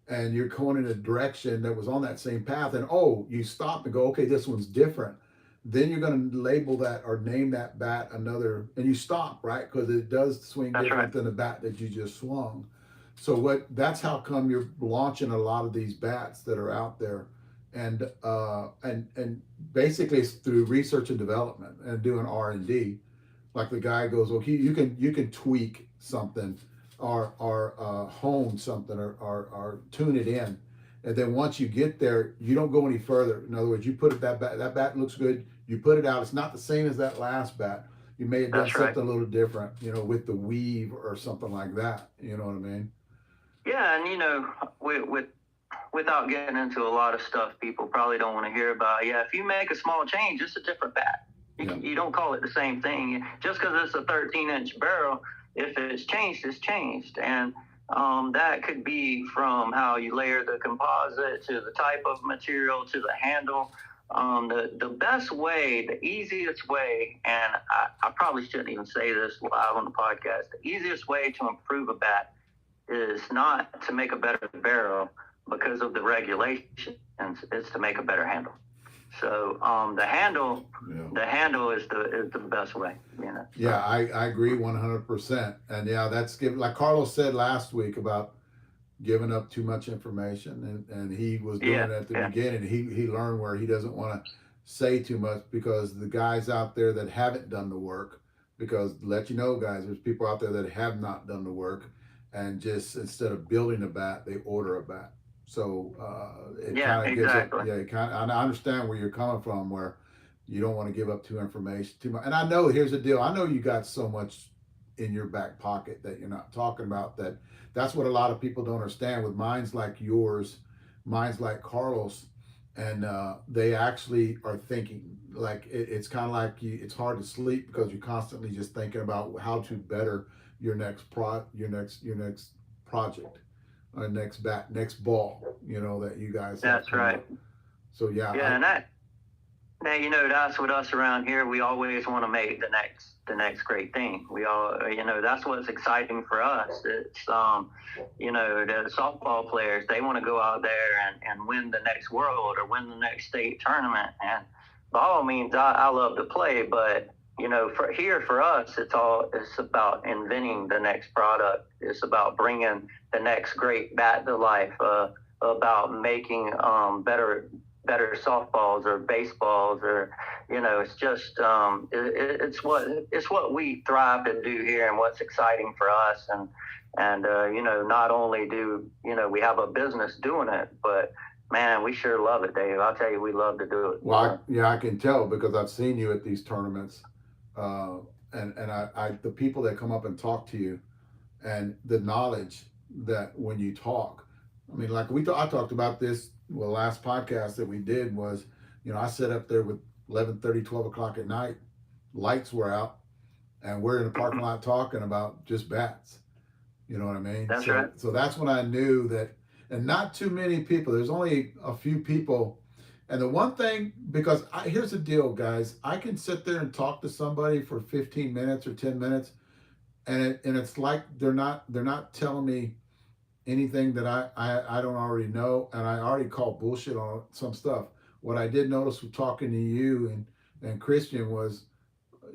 and you're going in a direction that was on that same path, and you stop and go, okay, this one's different. Then you're going to label that or name that bat another, and you stop, right? Because it does swing different than the bat that you just swung. So that's how come you're launching a lot of these bats that are out there, and basically it's through research and development and doing R&D. Like the guy goes, well, you can tweak something or hone something or tune it in. And then once you get there, you don't go any further. In other words, you put it, that bat looks good, you put it out. It's not the same as that last bat. You may have done something a little different, you know, with the weave or something like that. You know what I mean? Yeah, and you know, without getting into a lot of stuff people probably don't want to hear about. Yeah, if you make a small change, it's a different bat. You don't call it the same thing. Just because it's a 13-inch barrel, if it's changed, it's changed. And that could be from how you layer the composite to the type of material to the handle. The best way, the easiest way, and I probably shouldn't even say this live on the podcast, the easiest way to improve a bat is not to make a better barrel because of the regulations, it's to make a better handle. So the handle is the best way, you know. So. Yeah, I agree 100%. And yeah, that's like Carlos said last week about giving up too much information, and he was doing it at the beginning. He learned where he doesn't want to say too much, because the guys out there that haven't done the work, because let you know, guys, there's people out there that have not done the work, and just instead of building a bat, they order a bat. So it kind of gets it. And I understand where you're coming from, where you don't want to give up too much. And I know, here's the deal. I know you got so much in your back pocket that you're not talking about. That's what a lot of people don't understand with minds like yours, minds like Carlos, and they actually are thinking like it's kind of like it's hard to sleep because you're constantly just thinking about how to better your next project. Next ball, you know, that you guys. That's right. Up. So yeah. Yeah, now you know, that's with us around here. We always want to make the next great thing. We all, you know, that's what's exciting for us. It's you know, the softball players, they want to go out there and win the next world or win the next state tournament. And by all means, I love to play, but you know, for us, it's about inventing the next product. It's about bringing the next great bat to life. About making better better softballs or baseballs, or it's just it's what we thrive to do here, and what's exciting for us. And not only do we have a business doing it, but man, we sure love it, Dave. I'll tell you, we love to do it. Well, I can tell because I've seen you at these tournaments, and I the people that come up and talk to you, and the knowledge that when you talk, I mean, like I talked about this. Well, last podcast that we did was, I sat up there with 11:30, 12 o'clock at night, lights were out, and we're in the parking lot talking about just bats. You know what I mean? That's right. So that's when I knew that, and not too many people. There's only a few people. And the one thing, because here's the deal, guys. I can sit there and talk to somebody for 15 minutes or 10 minutes, and it's like they're not telling me anything that I don't already know, and I already call bullshit on some stuff. What I did notice from talking to you and Christian was,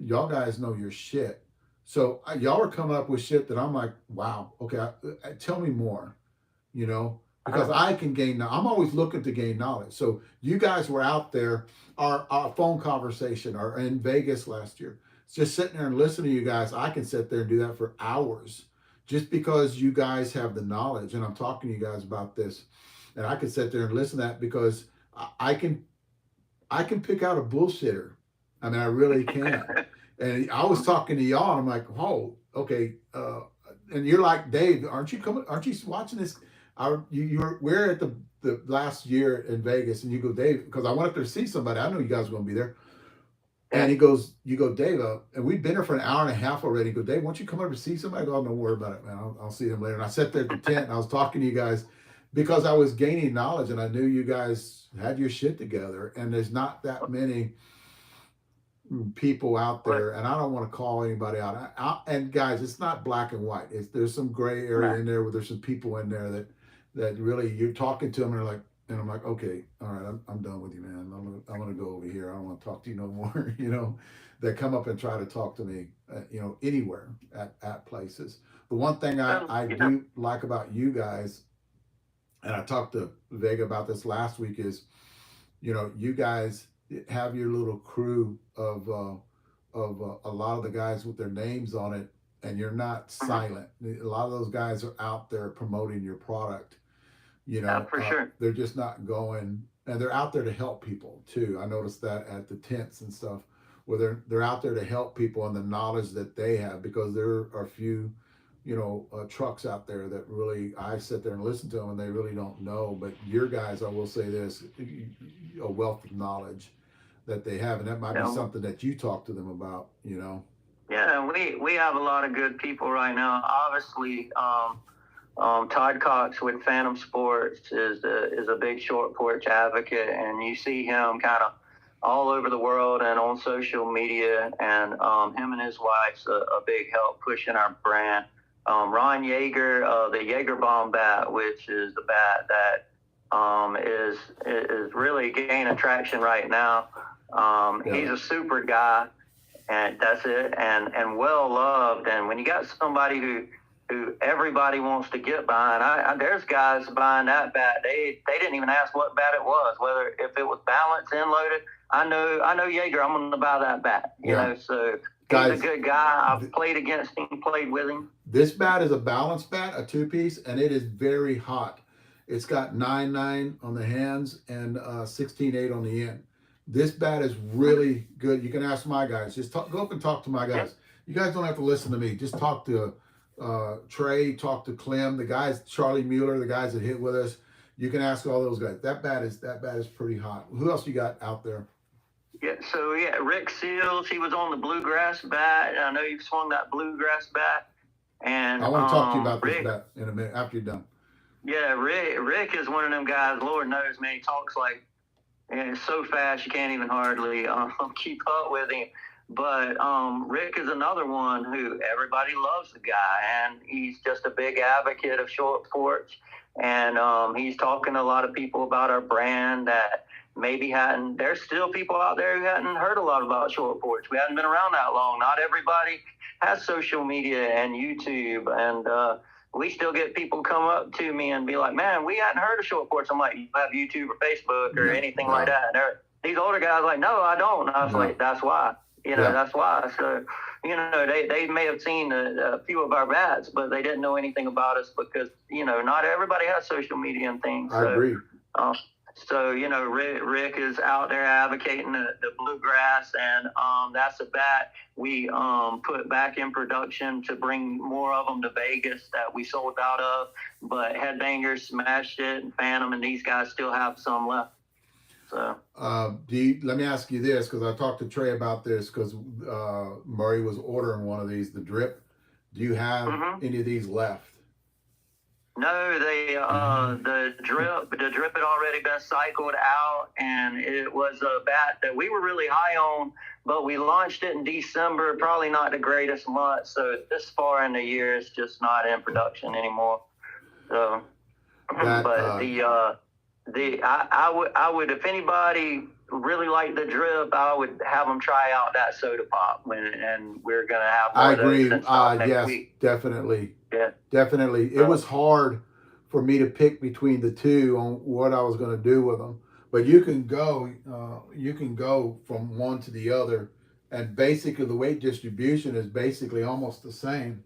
y'all guys know your shit. So y'all are coming up with shit that I'm like, wow, okay, tell me more, because I can gain. I'm always looking to gain knowledge. So you guys were out there, our phone conversation, or in Vegas last year, just sitting there and listening to you guys. I can sit there and do that for hours, just because you guys have the knowledge, and I'm talking to you guys about this, and I can sit there and listen to that because I can pick out a bullshitter. I mean, I really can. And I was talking to y'all, and I'm like, oh, okay. And you're like, Dave, aren't you watching this? We're at the last year in Vegas, and you go, Dave, because I went up there to see somebody. I know you guys are going to be there. And you go, Dave, and we've been there for an hour and a half already. You go, Dave, why don't you come over to see somebody? I go, oh, don't worry about it, man. I'll see them later. And I sat there at the tent, and I was talking to you guys because I was gaining knowledge, and I knew you guys had your shit together. And there's not that many people out there, and I don't want to call anybody out. And guys, it's not black and white. There's some gray area in there where there's some people in there that really you're talking to them and they're like, and I'm like, okay, all right, I'm done with you, man. I'm gonna go over here. I don't want to talk to you no more. That come up and try to talk to me, anywhere at places. The one thing I do like about you guys, and I talked to Vega about this last week, is, you guys have your little crew of a lot of the guys with their names on it, and you're not silent. A lot of those guys are out there promoting your product. For sure. They're just not going, and they're out there to help people too. I noticed that at the tents and stuff, where they're out there to help people and the knowledge that they have, because there are a few, trucks out there that really, I sit there and listen to them and they really don't know. But your guys, I will say this, a wealth of knowledge that they have, and that might be something that you talk to them about, Yeah, we have a lot of good people right now. Obviously, Todd Cox with Phantom Sports is a big short porch advocate, and you see him kind of all over the world and on social media, and him and his wife's a big help pushing our brand. Ron Yeager, the Yeager Bomb bat, which is the bat that is really gaining traction right now. He's a super guy, and that's it, and well loved. And when you got somebody who everybody wants to get behind, there's guys buying that bat. They didn't even ask what bat it was, whether if it was balanced and loaded. I know Yeager, I'm going to buy that bat. So guys, he's a good guy. I've played against him, played with him. This bat is a balanced bat, a 2-piece, and it is very hot. It's got 9.9 on the hands and 16.8 on the end. This bat is really good. You can ask my guys. Just go up and talk to my guys. You guys don't have to listen to me. Just talk to Trey, talk to Clem, the guys, Charlie Mueller, the guys that hit with us. You can ask all those guys. That bat is pretty hot. Who else you got out there? Rick Seals, he was on the bluegrass bat. I know you've swung that bluegrass bat. And I want to talk to you about this bat in a minute after you're done. Yeah, Rick is one of them guys, Lord knows, man, he talks like, and so fast you can't even hardly keep up with him. But Rick is another one who everybody loves the guy, and he's just a big advocate of short porch. And he's talking to a lot of people about our brand that maybe there's still people out there who hadn't heard a lot about short porch. We hadn't been around that long. Not everybody has social media and YouTube. And we still get people come up to me and be like, man, we hadn't heard of short porch. I'm like, you have YouTube or Facebook or anything like that? And these older guys are like, no, I don't. And I was like, that's why. That's why. So, they may have seen a few of our bats, but they didn't know anything about us because, not everybody has social media and things. I agree. So, Rick is out there advocating the bluegrass, and that's a bat we put back in production to bring more of them to Vegas that we sold out of. But Headbangers smashed it, and Phantom and these guys still have some left. So, let me ask you this, because I talked to Trey about this, because Murray was ordering one of these, the drip. Do you have any of these left? No, the drip had already been cycled out, and it was a bat that we were really high on, but we launched it in December, probably not the greatest month. So this far in the year, it's just not in production anymore. So, I would, if anybody really liked the drip, I would have them try out that soda pop, and we're gonna have more. I agree. Next week. Definitely. Yeah, definitely. It was hard for me to pick between the two on what I was going to do with them, but you can go from one to the other, and basically the weight distribution is basically almost the same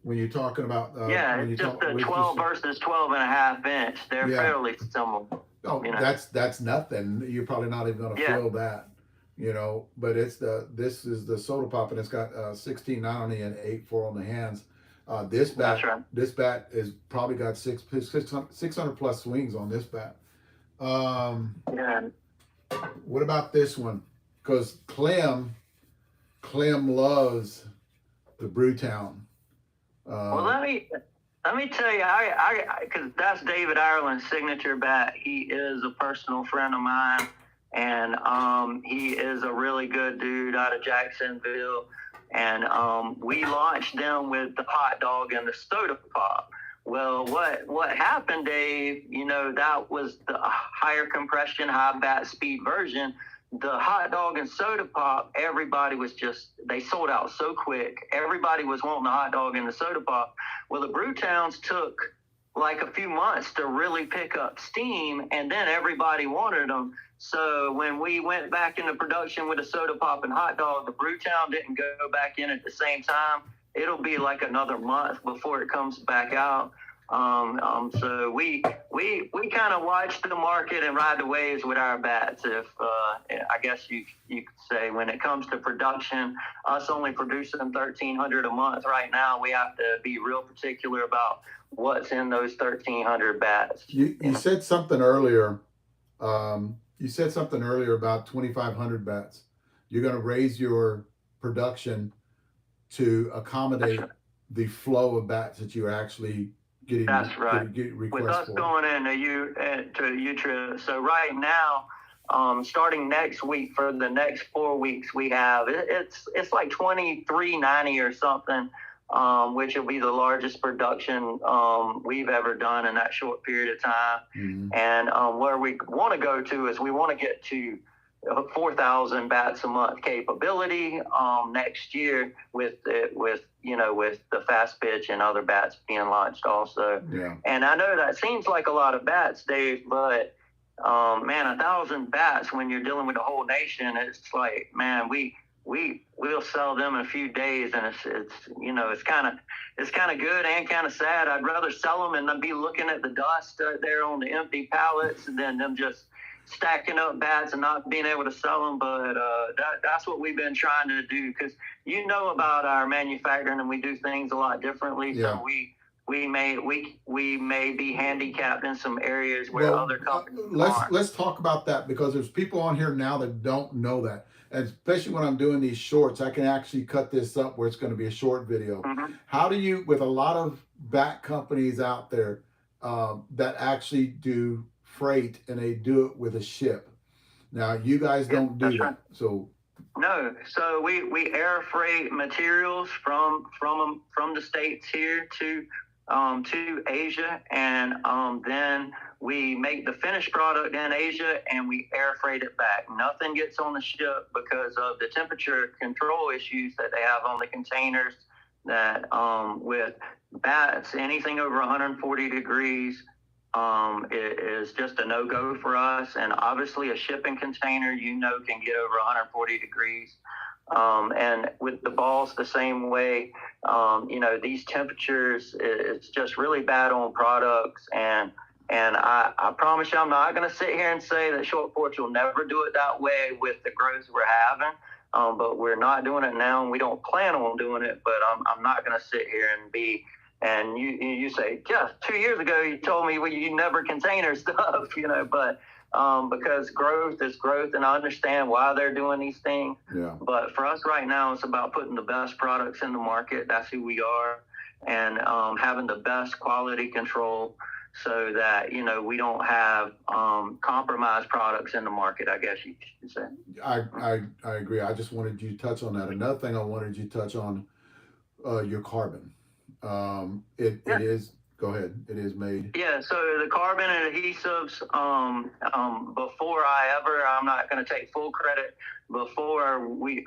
when you're talking about. It's just the 12 versus 12.5 inch. They're fairly similar. Oh, that's nothing. You're probably not even going to feel that, But this is the soda pop, and it's got 16 not only and 8.4 on the hands. This bat is probably got 600 plus swings on this bat. What about this one? Because Clem loves the Brewtown. Well, let me tell you, because that's David Ireland's signature bat. He is a personal friend of mine, and he is a really good dude out of Jacksonville. And we launched them with the hot dog and the soda pop. Well, what happened, Dave, that was the higher compression, high bat speed version. The hot dog and soda pop, everybody was they sold out so quick. Everybody was wanting the hot dog and the soda pop. Well, the Brewtowns took like a few months to really pick up steam, and then everybody wanted them. So when we went back into production with a soda pop and hot dog, the Brewtown didn't go back in at the same time. It'll be like another month before it comes back out. So we kind of watch the market and ride the waves with our bats. If I guess you could say, when it comes to production, us only producing 1,300 a month right now, we have to be real particular about what's in those 1,300 bats. You said something earlier. You said something earlier about 2,500 bats. You're going to raise your production to accommodate the flow of bats that you're actually getting. That's right. Get with us going into U-Trip. So right now, starting next week for the next 4 weeks, we have it's like 2,390 or something, which will be the largest production we've ever done in that short period of time. Mm-hmm. And where we want to go to is we want to get to 4,000 bats a month capability next year with the fast pitch and other bats being launched also. Yeah. And I know that seems like a lot of bats, Dave, but 1,000 bats when you're dealing with the whole nation, it's like, man, we'll sell them in a few days, and it's kind of good and kind of sad. I'd rather sell them and then be looking at the dust there on the empty pallets than them just stacking up bats and not being able to sell them. But that's what we've been trying to do, because about our manufacturing, and we do things a lot differently. Yeah. So we may be handicapped in some areas where other companies aren't. Let's talk about that, because there's people on here now that don't know that. And especially when I'm doing these shorts, I can actually cut this up where it's going to be a short video. Mm-hmm. How do you, with a lot of bat companies out there that actually do freight, and they do it with a ship. Now, you guys don't do that. Right. So no, so we air freight materials from the States here to Asia, and then we make the finished product in Asia and we air freight it back. Nothing gets on the ship because of the temperature control issues that they have on the containers. that with bats, anything over 140 degrees is just a no-go for us. And obviously a shipping container, can get over 140 degrees. And with the balls the same way, these temperatures, it's just really bad on products. And I promise you, I'm not going to sit here and say that Short Porch will never do it that way with the growth we're having. But we're not doing it now, and we don't plan on doing it. But I'm not going to sit here and you say, Jeff, 2 years ago you told me you never container stuff, but because growth is growth, and I understand why they're doing these things. Yeah. But for us right now, it's about putting the best products in the market. That's who we are, and having the best quality control, so that we don't have compromised products in the market, I guess you should say. I agree. I just wanted you to touch on that. Another thing I wanted you to touch on, your carbon. It is, go ahead, it is made. Yeah, so the carbon and adhesives, I'm not going to take full credit, before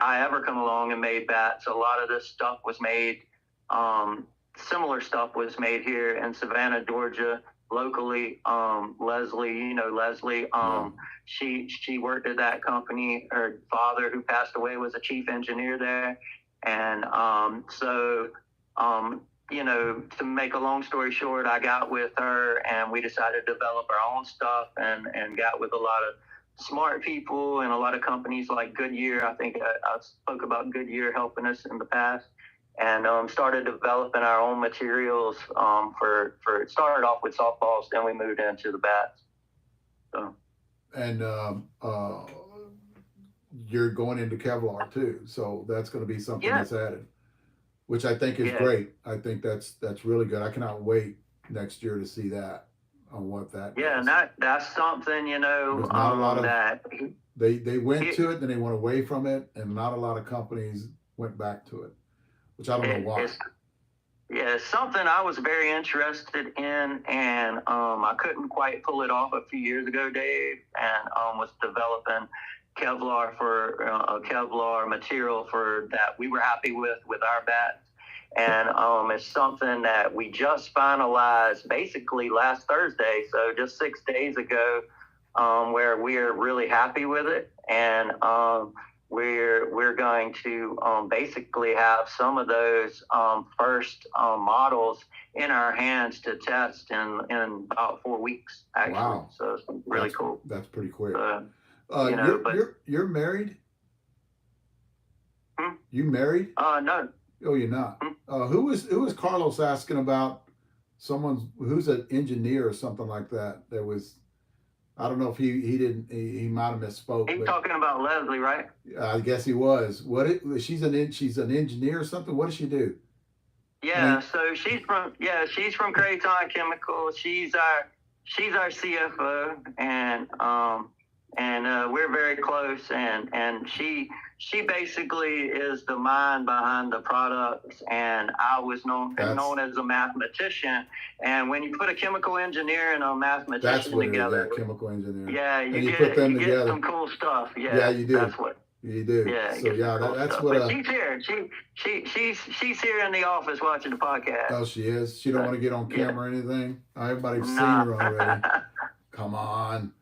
I ever come along and made bats, a lot of this stuff was made, similar stuff was made here in Savannah, Georgia, locally. Leslie, Leslie, she worked at that company. Her father, who passed away, was a chief engineer there. And to make a long story short, I got with her and we decided to develop our own stuff, and got with a lot of smart people and a lot of companies like Goodyear. I think I spoke about Goodyear helping us in the past, and started developing our own materials for it started off with softballs, then we moved into the bats. So. And you're going into Kevlar too, so that's going to be something that's added, which I think is great. I think that's really good. I cannot wait next year to see that, on what that does. And that's something, there's not a lot of, that they went to it, then they went away from it, and not a lot of companies went back to it, which I don't know why. It's something I was very interested in, and I couldn't quite pull it off a few years ago, Dave, and was developing Kevlar for a Kevlar material for that we were happy with our bats. And it's something that we just finalized basically last Thursday, so just 6 days ago, where we are really happy with it. And we're going to basically have some of those first models in our hands to test in about 4 weeks, actually. Wow. So it's really cool. That's pretty quick. You're married? You married? No. Oh, you're not. Who was Carlos asking about? Someone who's an engineer or something like that. That was, I don't know if he might have misspoke. He's talking about Leslie, right? I guess he was. She's an engineer or something. What does she do? Yeah, so she's from Creighton Chemical. She's our CFO, and we're very close, and she basically is the mind behind the products, and I was known as a mathematician. And when you put a chemical engineer and a mathematician together, chemical engineer. Yeah, you put them together. Get some cool stuff. Yeah, you do. That's what. You do. Yeah. So that's stuff. what. But she's here. She's here in the office watching the podcast. Oh, she is. She don't want to get on camera or anything. Everybody's seen her already. Come on.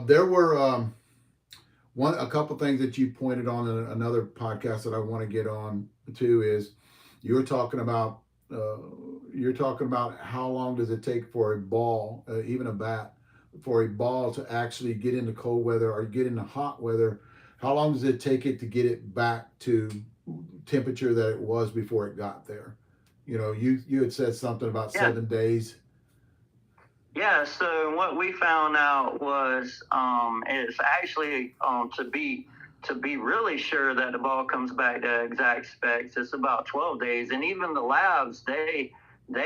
There were a couple things that you pointed on in another podcast that I want to get on too. Is you were talking about how long does it take for a ball, even a bat, for a ball to actually get into cold weather or get into hot weather? How long does it take it to get it back to temperature that it was before it got there? You had said something about 7 days. Yeah, so what we found out was it's actually to be really sure that the ball comes back to exact specs, it's about 12 days. And even the labs, they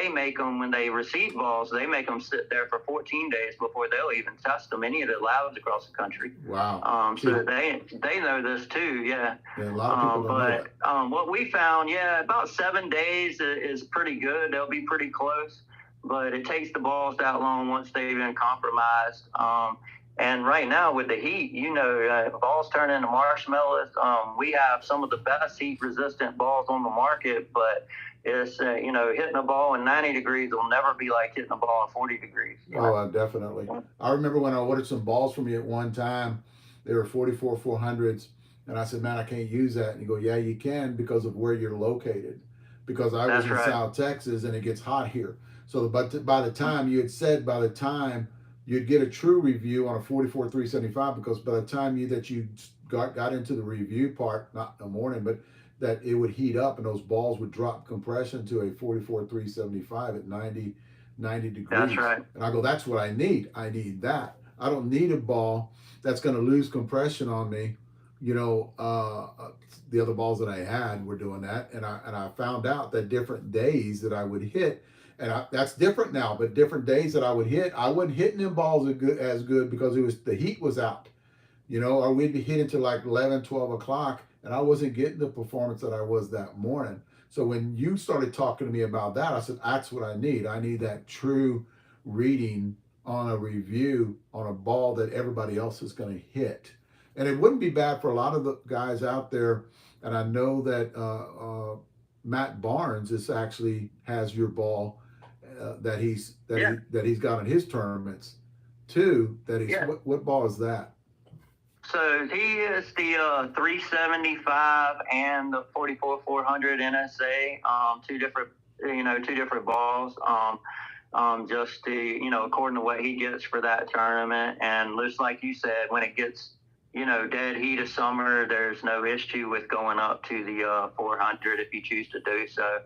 make them, when they receive balls, they make them sit there for 14 days before they'll even test them. Any of the labs across the country. Wow. So they know this too. Yeah. A lot of people don't know that. What we found, about 7 days is pretty good. They'll be pretty close. But it takes the balls that long once they've been compromised. And right now with the heat, balls turn into marshmallows. We have some of the best heat resistant balls on the market, but it's, hitting a ball in 90 degrees will never be like hitting a ball in 40 degrees. Definitely. I remember when I ordered some balls from you at one time, they were 44 400s. And I said, man, I can't use that. And you go, yeah, you can because of where you're located. Because I was in South Texas and it gets hot here. So but by the time you had said, by the time you'd get a true review on a 44 375, because by the time you got into the review part, not the morning, but that it would heat up and those balls would drop compression to a 44 375 at 90 degrees. That's right. And I go, that's what I need. I need that. I don't need a ball that's going to lose compression on me. The other balls that I had were doing that, and I found out that different days that I would hit, and that's different now. But different days that I would hit, I wasn't hitting them balls as good because the heat was out, or we'd be hitting to like 11, 12 o'clock, and I wasn't getting the performance that I was that morning. So when you started talking to me about that, I said, that's what I need. I need that true reading on a review on a ball that everybody else is going to hit. And it wouldn't be bad for a lot of the guys out there. And I know that Matt Barnes has your ball that he's got in his tournaments too. What ball is that? So he is the 375 and the 44 400 NSA. Two different balls. Just to according to what he gets for that tournament, and just like you said, when it gets dead heat of summer, there's no issue with going up to the 400 if you choose to do so.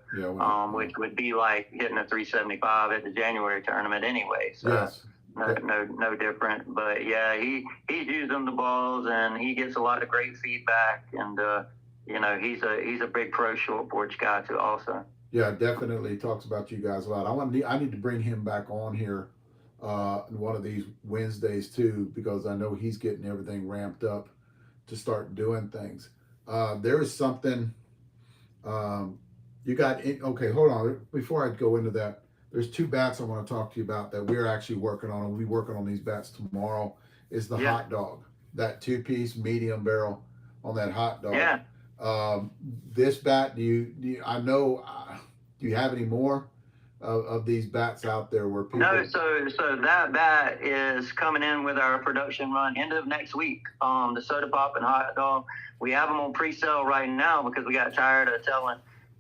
Which would be like hitting a 375 at the January tournament anyway. So yes. No different. But yeah, he's using the balls and he gets a lot of great feedback, and he's a big pro short porch guy too also. Yeah, definitely talks about you guys a lot. I need to bring him back on here one of these Wednesdays too, because I know he's getting everything ramped up to start doing things. There is something you got okay, hold on. Before I go into that, there's two bats I want to talk to you about that we're actually working on, and we'll be working on these bats tomorrow. Is the hot dog, that 2-piece medium barrel on that hot dog. Yeah. This bat, do you have any more of these bats out there where people? No, so that bat is coming in with our production run end of next week. The soda pop and hot dog, we have them on pre-sale right now because we got tired of telling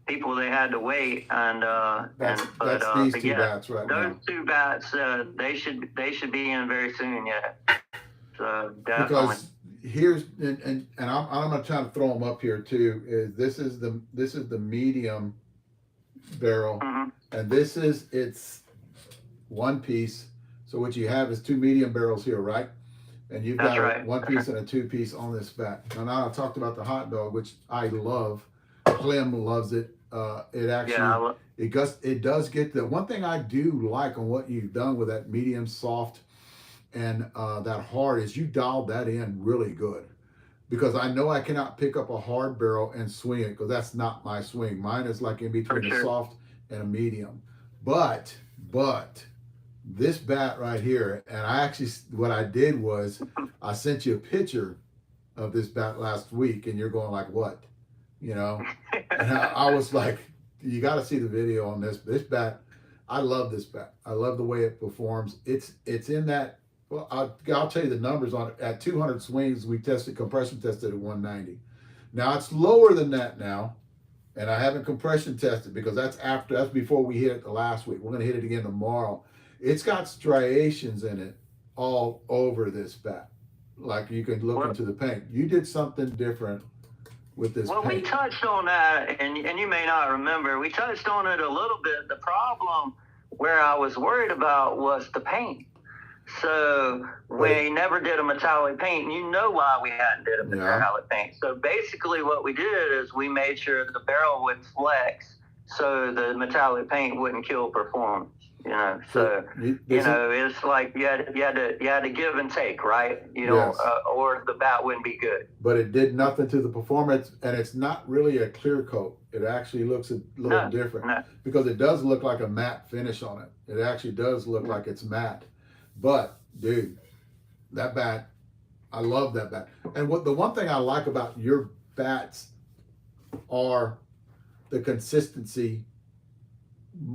people they had to wait. And that's these two bats right now. Those two bats, they should be in very soon. Yeah. So definitely. Because here's and I'm gonna try to throw them up here too. This is the medium barrel, and it's 1 piece. So what you have is 2 medium barrels here, right? And you've got a 1 piece and a 2 piece on this bat. Now I talked about the hot dog, which I love. Clem loves it. It actually it does get the one thing I do like on what you've done with that medium soft and that hard is you dialed that in really good, because I know I cannot pick up a hard barrel and swing it, because that's not my swing. Mine is like in between a soft and a medium. But this bat right here, and what I did was I sent you a picture of this bat last week, and you're going like, what? And I was like, you got to see the video on this bat. I love this bat. I love the way it performs. It's in that. Well, I'll tell you the numbers on it. At 200 swings, we compression tested at 190. Now it's lower than that now, and I haven't compression tested because that's before we hit it the last week. We're going to hit it again tomorrow. It's got striations in it all over this bat. Like you can look into the paint. You did something different with this paint. We touched on that, and you may not remember. We touched on it a little bit. The problem where I was worried about was the paint. So we never did a metallic paint, and you know why we hadn't did a metallic paint. So basically what we did is we made sure the barrel would flex so the metallic paint wouldn't kill performance. It's like you had to give and take, right? Or the bat wouldn't be good. But it did nothing to the performance, and it's not really a clear coat. It actually looks a little different because it does look like a matte finish on it. It actually does look like it's matte. But dude, that bat, I love that bat. And what the one thing I like about your bats are the consistency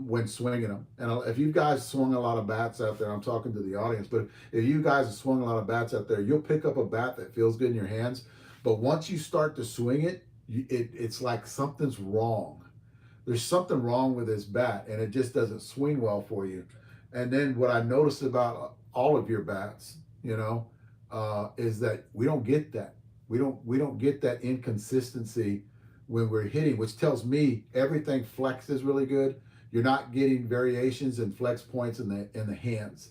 when swinging them. And if you guys swung a lot of bats out there, I'm talking to the audience, but if you guys have swung a lot of bats out there, you'll pick up a bat that feels good in your hands. But once you start to swing it, it's like something's wrong. There's something wrong with this bat, and it just doesn't swing well for you. And then what I noticed about all of your bats, is that we don't get that. We don't get that inconsistency when we're hitting, which tells me everything flexes really good. You're not getting variations in flex points in the hands.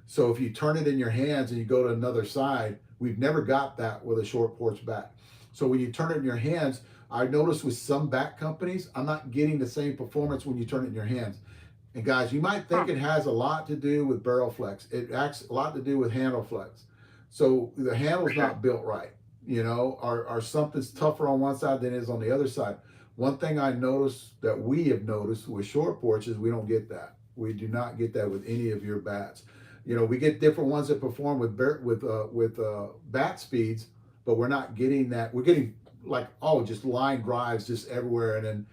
So if you turn it in your hands and you go to another side, we've never got that with a short porch bat. So when you turn it in your hands, I noticed with some bat companies, I'm not getting the same performance when you turn it in your hands. And guys, you might think it has a lot to do with barrel flex. It has a lot to do with handle flex. So the handle's not built right, or something's tougher on one side than it is on the other side. One thing I noticed that we have noticed with short porch is we don't get that. We do not get that with any of your bats. We get different ones that perform with bat speeds, but we're not getting that. We're getting just line drives just everywhere, and then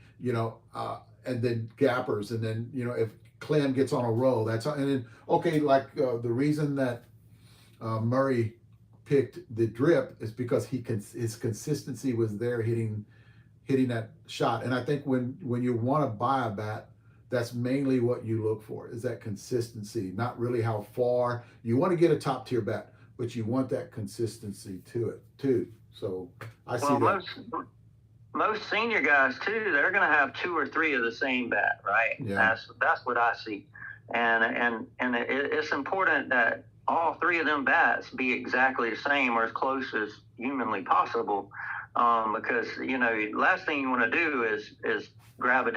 and then gappers, and then if Clem gets on a roll, that's and then the reason that Murray picked the drip is because his consistency was there hitting that shot. And I think when you want to buy a bat, that's mainly what you look for, is that consistency, not really how far. You want to get a top tier bat, but you want that consistency to it too. So I see that. Most senior guys too, they're going to have 2 or 3 of the same bat, right? Yeah. That's what I see. And it's important that all 3 of them bats be exactly the same or as close as humanly possible. Because last thing you want to do is grab a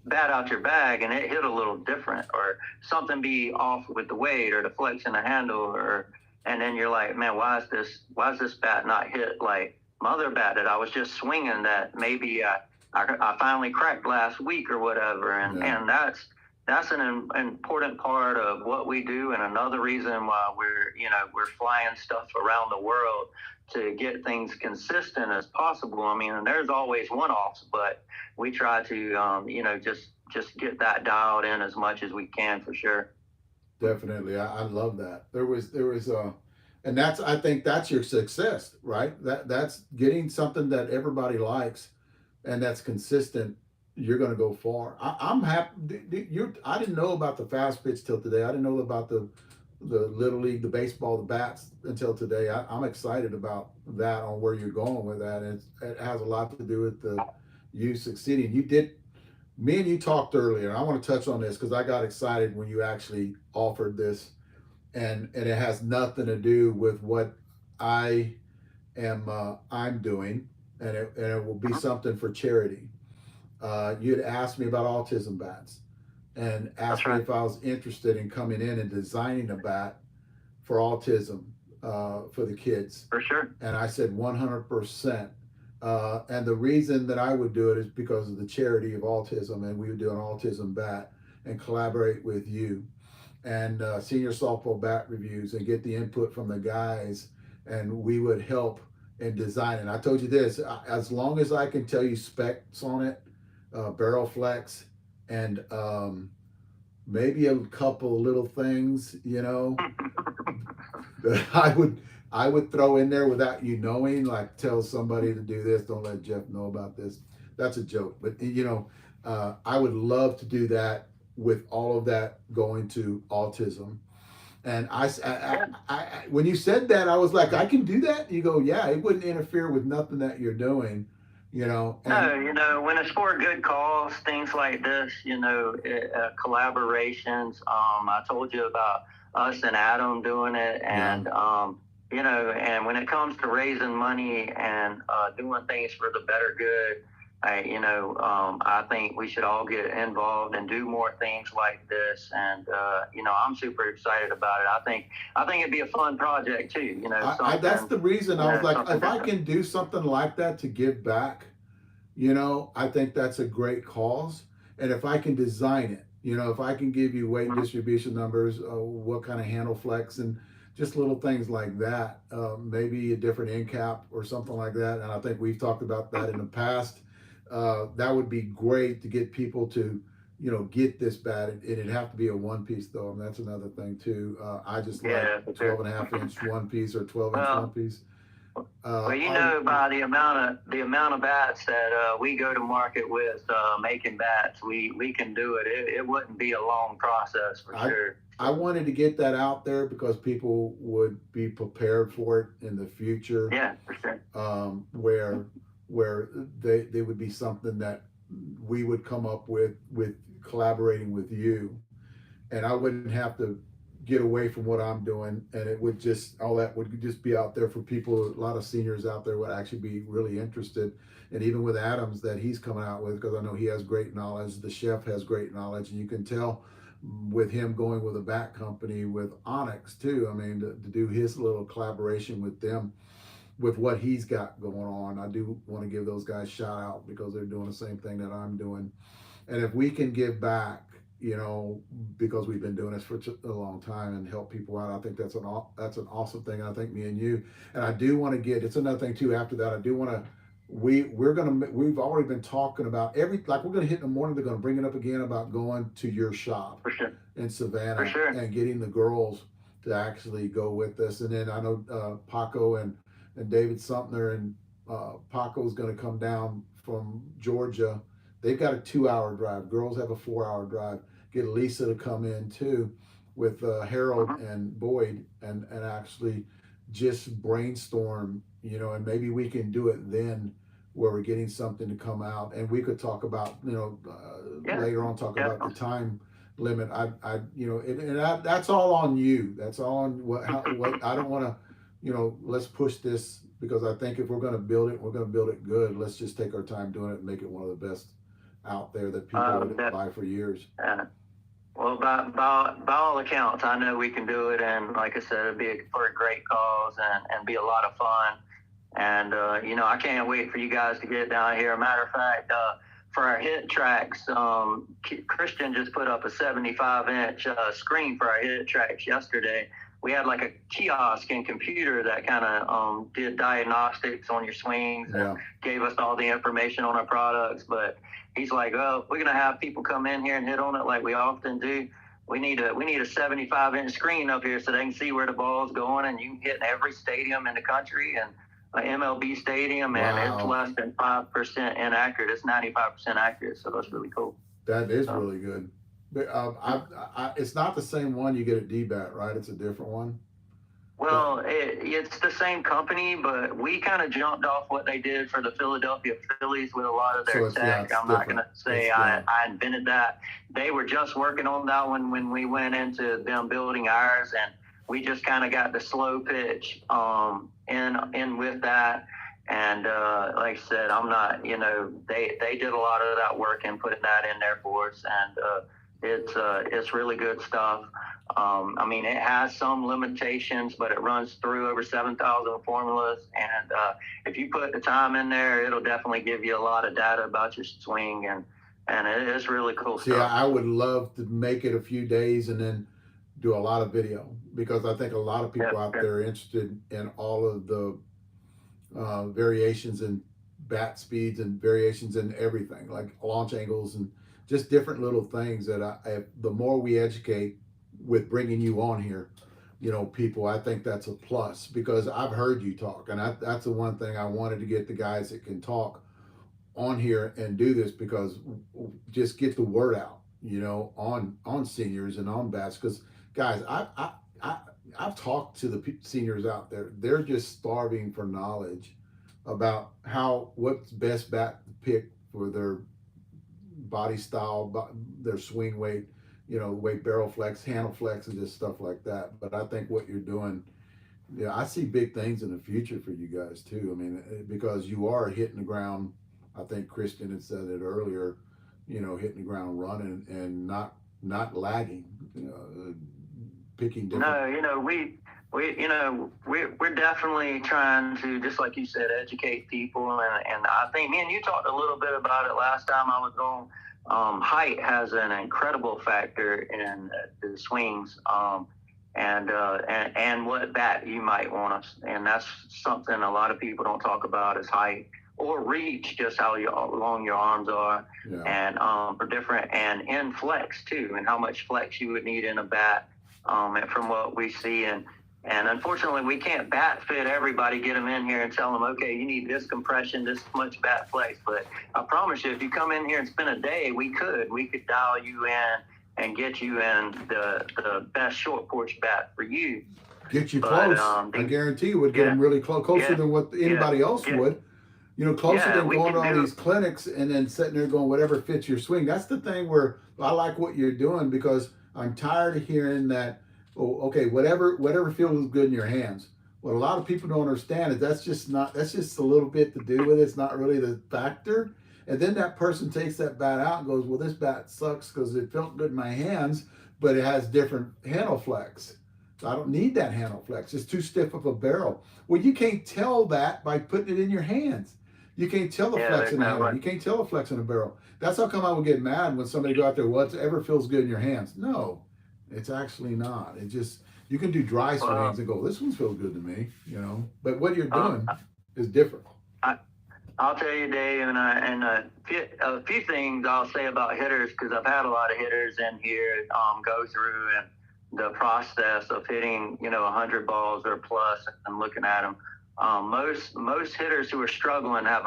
bat out your bag and it hit a little different, or something be off with the weight or the flex in the handle, and then you're like, man, why is this bat not hit like my other bat that I was just swinging that maybe I finally cracked last week or whatever, and that's an important part of what we do, and another reason why we're flying stuff around the world to get things consistent as possible. I mean, and there's always one-offs, but we try to just get that dialed in as much as we can, for sure. Definitely, I love that. There was and I think that's your success, right? That's getting something that everybody likes, and that's consistent. You're going to go far. I'm happy. I didn't know about the fast pitch till today. I didn't know about the little league, the baseball, the bats until today. I'm excited about that, on where you're going with that. And it has a lot to do with you succeeding. Me and you talked earlier. And I want to touch on this because I got excited when you actually offered this, and it has nothing to do with what I'm doing, and it will be something for charity. You had asked me about autism bats, and asked me if I was interested in coming in and designing a bat for autism for the kids. For sure. And I said 100%. And the reason that I would do it is because of the charity of autism, and we would do an autism bat and collaborate with you and senior softball bat reviews and get the input from the guys, and we would help in designing. I told you this, as long as I can tell you specs on it, barrel flex, and maybe a couple little things, that I would throw in there without you knowing, like tell somebody to do this, don't let Jeff know about this. That's a joke, but I would love to do that with all of that going to autism. And I when you said that, I was like, I can do that. You go, yeah, it wouldn't interfere with nothing that you're doing. No, when it's for a good cause, things like this, collaborations. I told you about us and Adam doing it, and and when it comes to raising money and doing things for the better good, I think we should all get involved and do more things like this. And I'm super excited about it. I think it'd be a fun project too. That's the reason I was like, if I can do something like that to give back, I think that's a great cause. And if I can design it, if I can give you weight distribution numbers, what kind of handle flex, and just little things like that, maybe a different end cap or something like that. And I think we've talked about that in the past. That would be great to get people to, get this bat. It'd have to be a one piece though, and that's another thing too. I just like Yeah, for 12 sure. and a half inch one piece or 12-inch one Well, piece. well, you know, by the amount of bats that we go to market with, making bats, we can do it. It wouldn't be a long process for sure. I wanted to get that out there because people would be prepared for it in the future. Yeah, for sure. Where they would be something that we would come up with collaborating with you, and I wouldn't have to get away from what I'm doing, and it would just, all that would just be out there for people. A lot of seniors out there would actually be really interested, and even with Adams that he's coming out with, because I know he has great knowledge, the chef has great knowledge, and you can tell with him going with a bat company with Onyx too. I mean, to do his little collaboration with them with what he's got going on, I do want to give those guys shout out because they're doing the same thing that I'm doing. And if we can give back, because we've been doing this for a long time and help people out, I think that's an awesome thing. I think me and you, and I do want to get. It's another thing too. After that, I do want to. We've already been talking about we're gonna hit in the morning. They're gonna bring it up again about going to your shop For sure. in Savannah For sure. and getting the girls to actually go with us. And then I know Paco and David Sumter, and Paco's going to come down from Georgia. They've got a 2-hour drive. Girls have a 4-hour drive. Get Lisa to come in too with Harold and Boyd, and actually just brainstorm, and maybe we can do it then where we're getting something to come out, and we could talk about, later on, talk about the time limit. That's all on you. That's all on what I don't want to, let's push this, because I think if we're going to build it, we're going to build it good. Let's just take our time doing it and make it one of the best out there that people would buy for years. Well, by all accounts, I know we can do it, and like I said, it'd be for a great cause and be a lot of fun. And I can't wait for you guys to get down here. A matter of fact, for our hit tracks, Christian just put up a 75-inch screen for our hit tracks yesterday. We had like a kiosk and computer that kind of did diagnostics on your swings and gave us all the information on our products. But he's like, oh, we're gonna have people come in here and hit on it like we often do. We need a 75-inch screen up here so they can see where the ball's going, and you can hit in every stadium in the country and an MLB stadium, and it's less than 5% inaccurate. It's 95% accurate, so that's really cool. That is really good. But it's not the same one you get at DBAT, right? It's a different one. Well, it's the same company, but we kind of jumped off what they did for the Philadelphia Phillies with a lot of their tech. I'm not going to say I invented that. They were just working on that one when we went into them building ours, and we just kind of got the slow pitch in with that. And like I said, I'm not, they did a lot of that work and putting that in there for us, and it's really good stuff. I mean, it has some limitations, but it runs through over 7,000 formulas. And if you put the time in there, it'll definitely give you a lot of data about your swing, and it is really cool stuff. Yeah, I would love to make it a few days and then do a lot of video, because I think a lot of people out there are interested in all of the variations in bat speeds and variations in everything, like launch angles and just different little things that the more we educate with bringing you on here, people, I think that's a plus, because I've heard you talk, and that's the one thing I wanted to get the guys that can talk on here and do this, because just get the word out, on seniors and on bats. Because guys, I've talked to the seniors out there. They're just starving for knowledge about what's best bat to pick for their body style, their swing weight, weight, barrel flex, handle flex, and just stuff like that. But I think what you're doing, I see big things in the future for you guys too. I mean, because you are hitting the ground. I think Christian had said it earlier, hitting the ground running and not lagging, picking different. No, we're definitely trying to, just like you said, educate people, and I think me and you talked a little bit about it last time I was on. Height has an incredible factor in the swings. and what bat you might want to. And that's something a lot of people don't talk about is height or reach, just how long your arms are, and for different, and in flex too, and how much flex you would need in a bat, and from what we see. And unfortunately, we can't bat fit everybody, get them in here and tell them, okay, you need this compression, this much bat flex. But I promise you, if you come in here and spend a day, we could dial you in and get you in the best short porch bat for you. Get you close. I guarantee you would get them really closer than what anybody else would. You know, closer than going to all these clinics and then sitting there going, whatever fits your swing. That's the thing where I like what you're doing, because I'm tired of hearing that, oh, okay, whatever feels good in your hands. What a lot of people don't understand is that's just a little bit to do with it. It's not really the factor. And then that person takes that bat out and goes, well, this bat sucks because it felt good in my hands, but it has different handle flex. So I don't need that handle flex. It's too stiff of a barrel. Well, you can't tell that by putting it in your hands. You can't tell the flex in the handle. You can't tell the flex in a barrel. That's how come I would get mad when somebody go out there, whatever feels good in your hands. No, it's actually not. It just, you can do dry swings and go, this one feels good to me, you know. But what you're doing is different. I'll tell you, Dave, and a few things I'll say about hitters, because I've had a lot of hitters in here go through and the process of hitting, 100 balls or plus and looking at them. Most hitters who are struggling have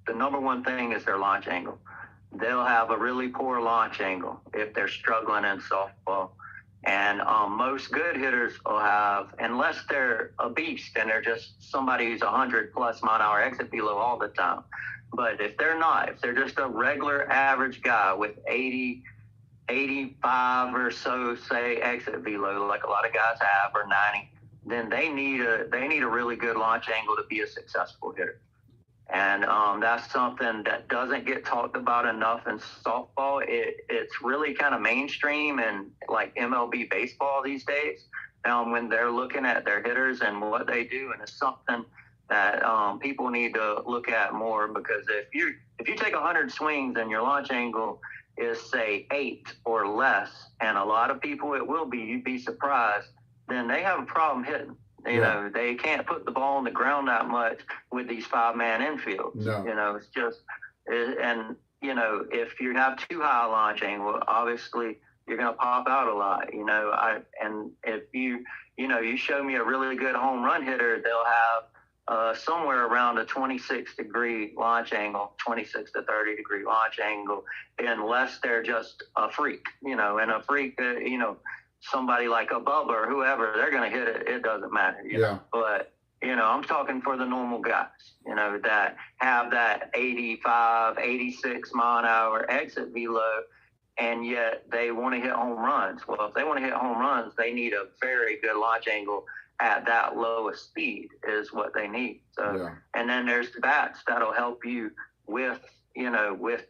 the number one thing is their launch angle. They'll have a really poor launch angle if they're struggling in softball. And most good hitters will have, unless they're a beast and they're just somebody who's 100 plus mile an hour exit velo all the time. But if they're not, if they're just a regular average guy with 80, 85 or so, say, exit velo, like a lot of guys have, or 90, then they need a really good launch angle to be a successful hitter. And that's something that doesn't get talked about enough in softball. It's really kind of mainstream in like MLB baseball these days. When they're looking at their hitters and what they do, and it's something that people need to look at more, because if you take 100 swings and your launch angle is, say, 8 or less, and a lot of people it will be, you'd be surprised, then they have a problem hitting. You know, they can't put the ball on the ground that much with these 5-man infields. No. It's just, and, if you have too high a launch angle, obviously you're going to pop out a lot, and if you show me a really good home run hitter, they'll have somewhere around a 26-degree launch angle, 26 to 30-degree launch angle, unless they're just a freak, and a freak, somebody like a Bubba or whoever, they're going to hit it. It doesn't matter. But, I'm talking for the normal guys, that have that 85, 86 mile an hour exit velo, and yet they want to hit home runs. Well, if they want to hit home runs, they need a very good launch angle at that lowest speed is what they need. So, and then there's bats that'll help you with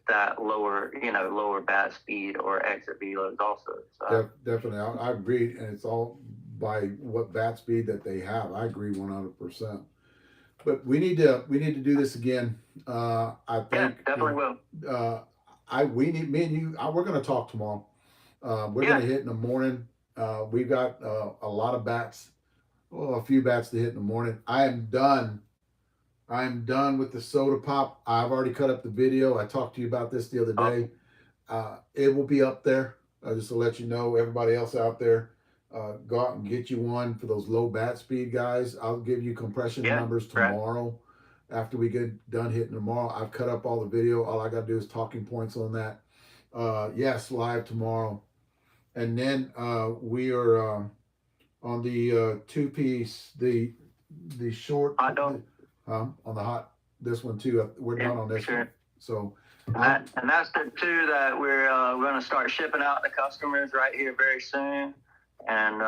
that lower bat speed or exit velos also. So. Definitely. I agree. And it's all by what bat speed that they have. I agree 100%. But we need to do this again. I think definitely will. Me and you, we're going to talk tomorrow. We're going to hit in the morning. We've got a lot of bats, a few bats to hit in the morning. I'm done with the soda pop. I've already cut up the video. I talked to you about this the other day. It will be up there. Just to let you know, everybody else out there, go out and get you one for those low bat speed guys. I'll give you compression numbers tomorrow after we get done hitting tomorrow. I've cut up all the video. All I got to do is talking points on that. Yes, live tomorrow. And then we are on the two-piece, the short... on the hot, this one too. We're done on this one. So, and that's the two that we're going to start shipping out to customers right here very soon. And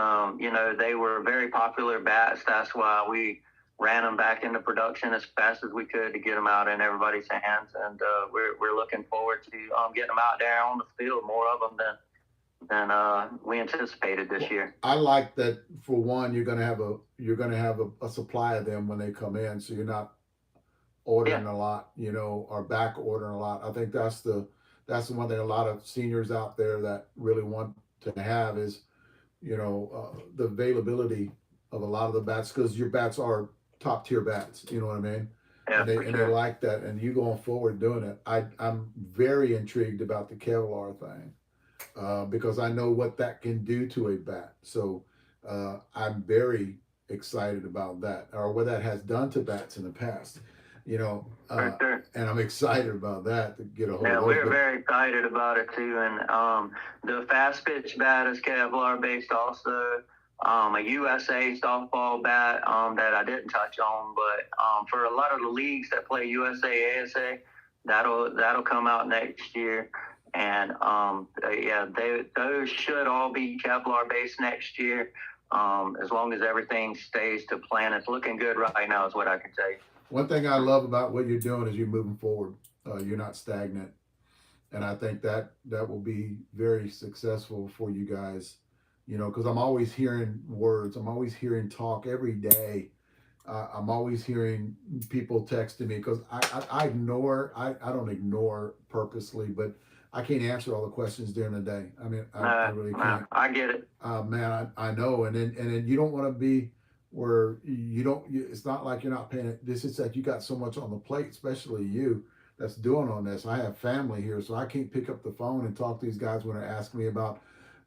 they were very popular bats. That's why we ran them back into production as fast as we could to get them out in everybody's hands. And we're looking forward to getting them out there on the field, more of them than we anticipated this year. I like that. For one, you're gonna have a supply of them when they come in, so you're not ordering a lot, or back ordering a lot. I think that's the one thing a lot of seniors out there that really want to have is the availability of a lot of the bats, because your bats are top tier bats. You know what I mean? Yeah, for And they sure. like that, and you going forward doing it. I'm very intrigued about the Kevlar thing, because I know what that can do to a bat. So I'm very excited about that, or what that has done to bats in the past. You know, For uh, sure. and I'm excited about that to get a hold Yeah, of those. we're But very excited about it too. And the fast pitch bat is Kevlar based also. A USA softball bat that I didn't touch on, but for a lot of the leagues that play USA, ASA, that'll come out next year. And yeah, those should all be Kevlar based next year, as long as everything stays to plan. It's looking good right now, is what I can tell you. one thing I love about what you're doing is you're moving forward. You're not stagnant, and I think that will be very successful for you guys. Because I'm always hearing words, I'm always hearing talk every day. I'm always hearing people texting me, because I ignore, I don't ignore purposely, but I can't answer all the questions during the day. I mean, I really can't. I get it. Man, I know. And then you don't want to be where it's not like you're not paying it. This is that you got so much on the plate, especially you that's doing on this. I have family here, so I can't pick up the phone and talk to these guys when they're asking me about,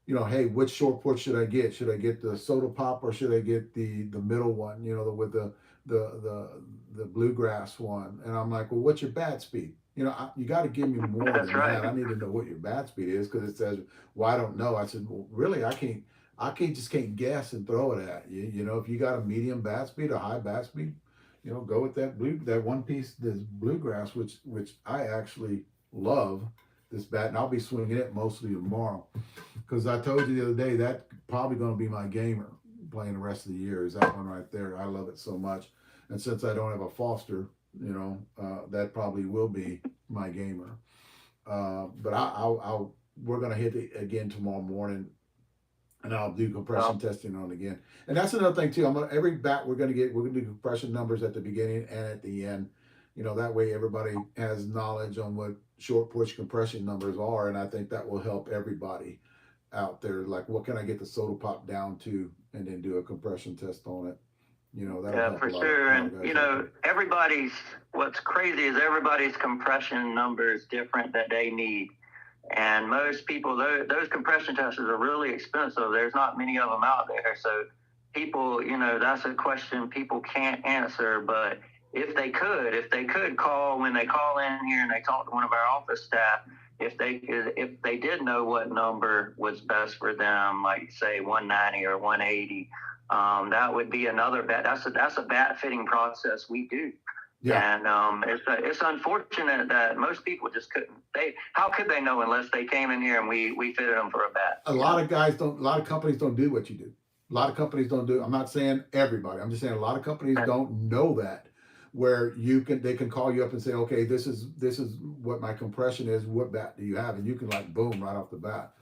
hey, which short porch should I get? Should I get the soda pop, or should I get the middle one? With the bluegrass one. And I'm like, well, what's your bat speed? You got to give me more That's than right. that. I need to know what your bat speed is, because it says, well, I don't know. I said, well, really, I can't guess and throw it at you. If you got a medium bat speed, a high bat speed, go with that one piece, this bluegrass, which I actually love this bat, and I'll be swinging it mostly tomorrow, because I told you the other day that probably going to be my gamer playing the rest of the year, is that one right there. I love it so much, and since I don't have a Foster, that probably will be my gamer. But I'll we're going to hit it again tomorrow morning, and I'll do compression testing on it again. And that's another thing too. Every bat we're gonna do compression numbers at the beginning and at the end. That way everybody has knowledge on what short push compression numbers are, and I think that will help everybody out there. Like, what can I get the soda pop down to, and then do a compression test on it. That'll Yeah, help for a lot sure. of And guys. what's crazy is everybody's compression number is different that they need. And most people, those compression testers are really expensive. There's not many of them out there. So people, that's a question people can't answer. But if they could call, when they call in here and they talk to one of our office staff, if they did know what number was best for them, like say 190 or 180, that would be another bat. That's a bat fitting process we do. Yeah. And it's unfortunate that most people just couldn't. How could they know unless they came in here and we fitted them for a bat? A lot of guys don't. A lot of companies don't do what you do. A lot of companies don't do. I'm not saying everybody. I'm just saying a lot of companies don't know that. Where they can call you up and say, okay, this is what my compression is. What bat do you have? And you can, like, boom, right off the bat,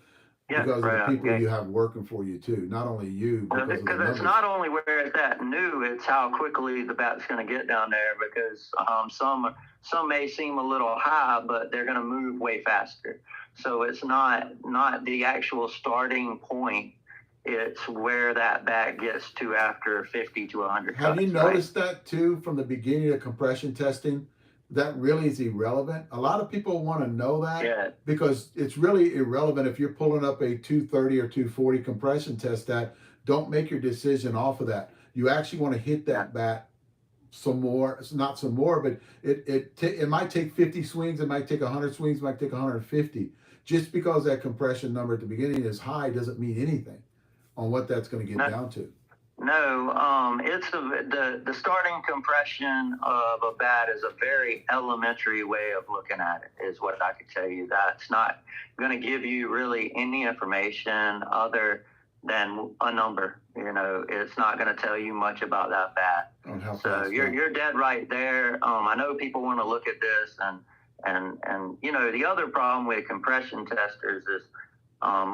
because of the people you have working for you too. Not only you, because it's not only where it's at new, it's how quickly the bat's going to get down there. Because some may seem a little high, but they're going to move way faster. So it's not the actual starting point. It's where that bat gets to after 50 to 100 Have cuts, you noticed that too, from the beginning of compression testing? That really is irrelevant. A lot of people want to know that, Yeah. because it's really irrelevant if you're pulling up a 230 or 240 compression test. That don't make your decision off of that. You actually want to hit that bat some more. It's not some more, but it might take 50 swings, it might take 100 swings, it might take 150. Just because that compression number at the beginning is high doesn't mean anything on what that's going to get down to. No, it's the starting compression of a bat is a very elementary way of looking at it, is what I could tell you. That's not going to give you really any information other than a number. It's not going to tell you much about that bat. So you're dead right there. I know people want to look at this, and the other problem with compression testers is,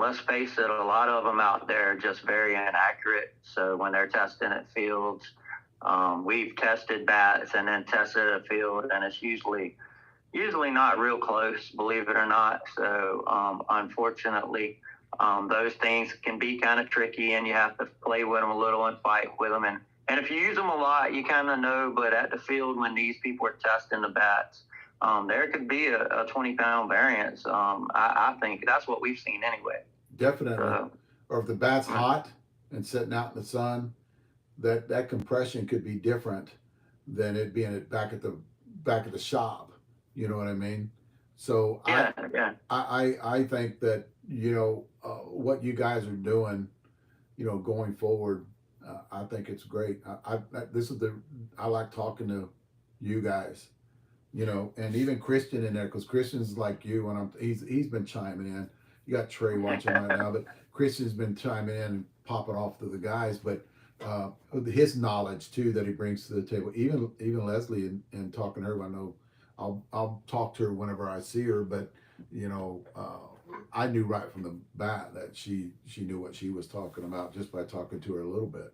let's face it, a lot of them out there are just very inaccurate. So when they're testing at fields, we've tested bats and then tested at a field, and it's usually not real close, believe it or not. So unfortunately, those things can be kind of tricky, and you have to play with them a little and fight with them. And if you use them a lot, you kind of know. But at the field, when these people are testing the bats, there could be a 20-pound variance. I think that's what we've seen anyway. Definitely. So, Or if the bat's hot and sitting out in the sun, that compression could be different than it being back at the shop. You know what I mean? So yeah. I think that, what you guys are doing, going forward, I think it's great. I like talking to you guys, and even Christian in there, because Christian's like you, and he's been chiming in. You got Trey watching right now, but Christian's been chiming in and popping off to the guys, but his knowledge too that he brings to the table. Even Leslie, and talking to her, I know I'll talk to her whenever I see her, but I knew right from the bat that she knew what she was talking about just by talking to her a little bit.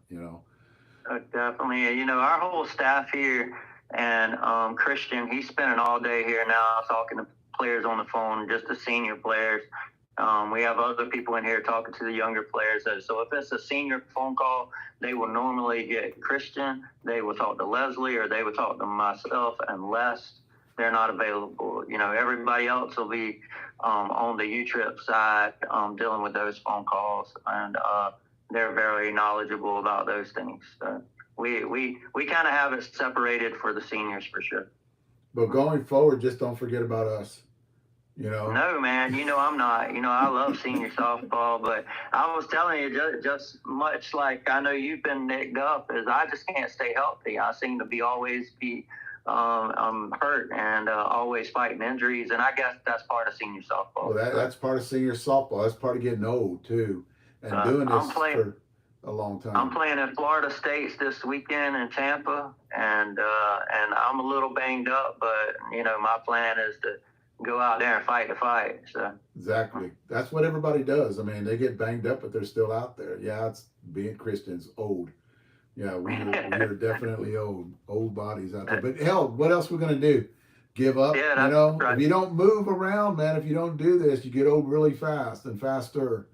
Definitely. Our whole staff here, and Christian, he's spending all day here now talking to players on the phone, just the senior players. We have other people in here talking to the younger players. So if it's a senior phone call, they will normally get Christian, they will talk to Leslie, or they will talk to myself, unless they're not available. Everybody else will be on the U-Trip side dealing with those phone calls, and they're very knowledgeable about those things. So we kind of have it separated for the seniors for sure. But going forward, just don't forget about us. No, man. I'm not. I love senior softball, but I was telling you, just much like I know you've been nicked up, is I just can't stay healthy. I seem to always be hurt and always fighting injuries, and I guess that's part of senior softball. Well, that's part of senior softball. That's part of getting old too, and doing this for a long time. I'm playing in Florida States this weekend in Tampa, and I'm a little banged up, but my plan is to go out there and fight the fight. So exactly, that's what everybody does. I mean, they get banged up, but they're still out there. Yeah, it's being Christians old. Yeah, we are definitely old bodies out there. But hell, what else we're gonna do? Give up? Yeah, that's right. If you don't move around, man, if you don't do this, you get old really fast and faster.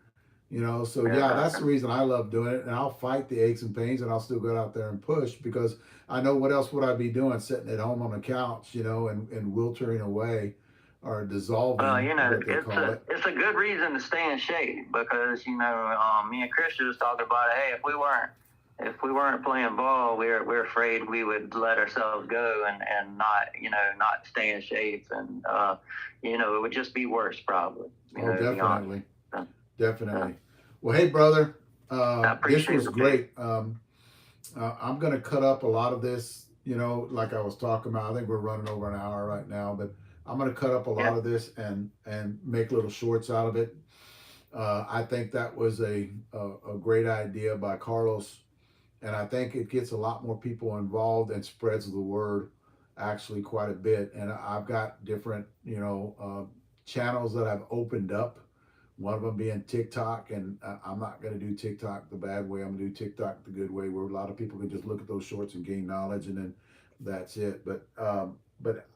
So yeah, that's the reason I love doing it, and I'll fight the aches and pains, and I'll still go out there and push, because I know what else would I be doing, sitting at home on the couch, and wiltering away or dissolving. It's a good reason to stay in shape, because me and Christian was talking about it. Hey, if we weren't playing ball, we're afraid we would let ourselves go and not stay in shape, and it would just be worse probably. Definitely. Definitely. Well, hey, brother, this was great. I'm going to cut up a lot of this, like I was talking about. I think we're running over an hour right now, but I'm going to cut up a lot of this and make little shorts out of it. I think that was a great idea by Carlos, and I think it gets a lot more people involved and spreads the word actually quite a bit. And I've got different, channels that I've opened up. One of them being TikTok, and I'm not going to do TikTok the bad way. I'm going to do TikTok the good way, where a lot of people can just look at those shorts and gain knowledge, and then that's it. But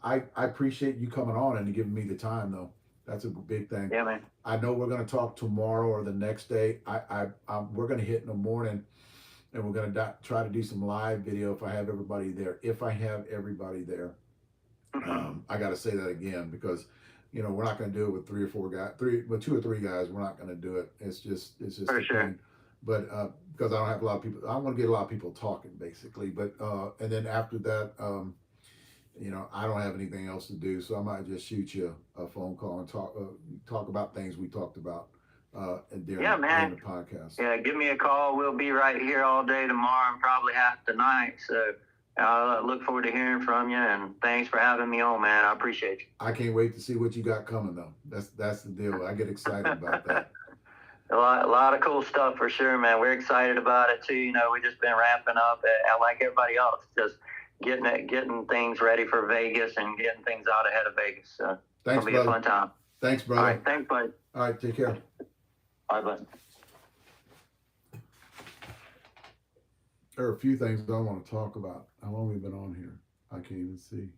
I appreciate you coming on and giving me the time, though. That's a big thing. Yeah, man. I know we're going to talk tomorrow or the next day. We're going to hit in the morning, and we're going to try to do some live video if I have everybody there. I got to say that again, because we're not going to do it with 2 or 3 guys. We're not going to do it. It's just for sure. Thing. But because I don't have a lot of people, I want to get a lot of people talking, basically. But and then after that, I don't have anything else to do, so I might just shoot you a phone call and talk about things we talked about during the podcast. Yeah, give me a call. We'll be right here all day tomorrow and probably half the night. So I look forward to hearing from you, and thanks for having me on, man. I appreciate you. I can't wait to see what you got coming, though. That's the deal. I get excited about that. A lot of cool stuff for sure, man. We're excited about it too. We just been ramping up, like everybody else, just getting things ready for Vegas and getting things out ahead of Vegas. So thanks, it'll be brother. a fun time. Thanks, brother. All right, thanks, buddy. All right, take care. Bye, bud. There are a few things I want to talk about. How long have we been on here? I can't even see.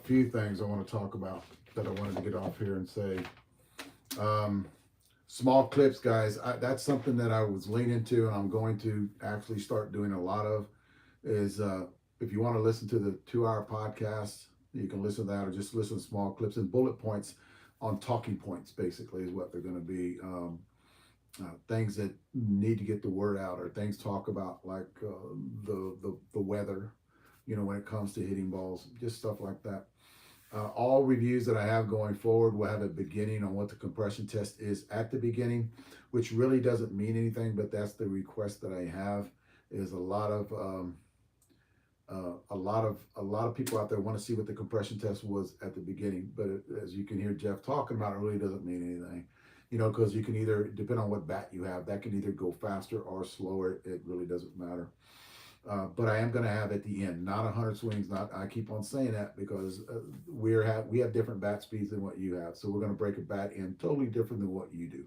few things I want to talk about that I wanted to get off here and say. Small clips, guys. That's something that I was leaning to, and I'm going to actually start doing a lot of. Is if you want to listen to the 2-hour podcast, you can listen to that, or just listen to small clips and bullet points on talking points. Basically, is what they're going to be. Things that need to get the word out, or things talk about like the weather, when it comes to hitting balls, just stuff like that. All reviews that I have going forward will have a beginning on what the compression test is at the beginning, which really doesn't mean anything, but that's the request that I have. Is a lot of people out there want to see what the compression test was at the beginning, but as you can hear Jeff talking about, it really doesn't mean anything. Because you can either, depend on what bat you have, that can either go faster or slower. It really doesn't matter. But I am going to have at the end, not 100 swings. I keep on saying that because we have different bat speeds than what you have. So we're going to break a bat in totally different than what you do.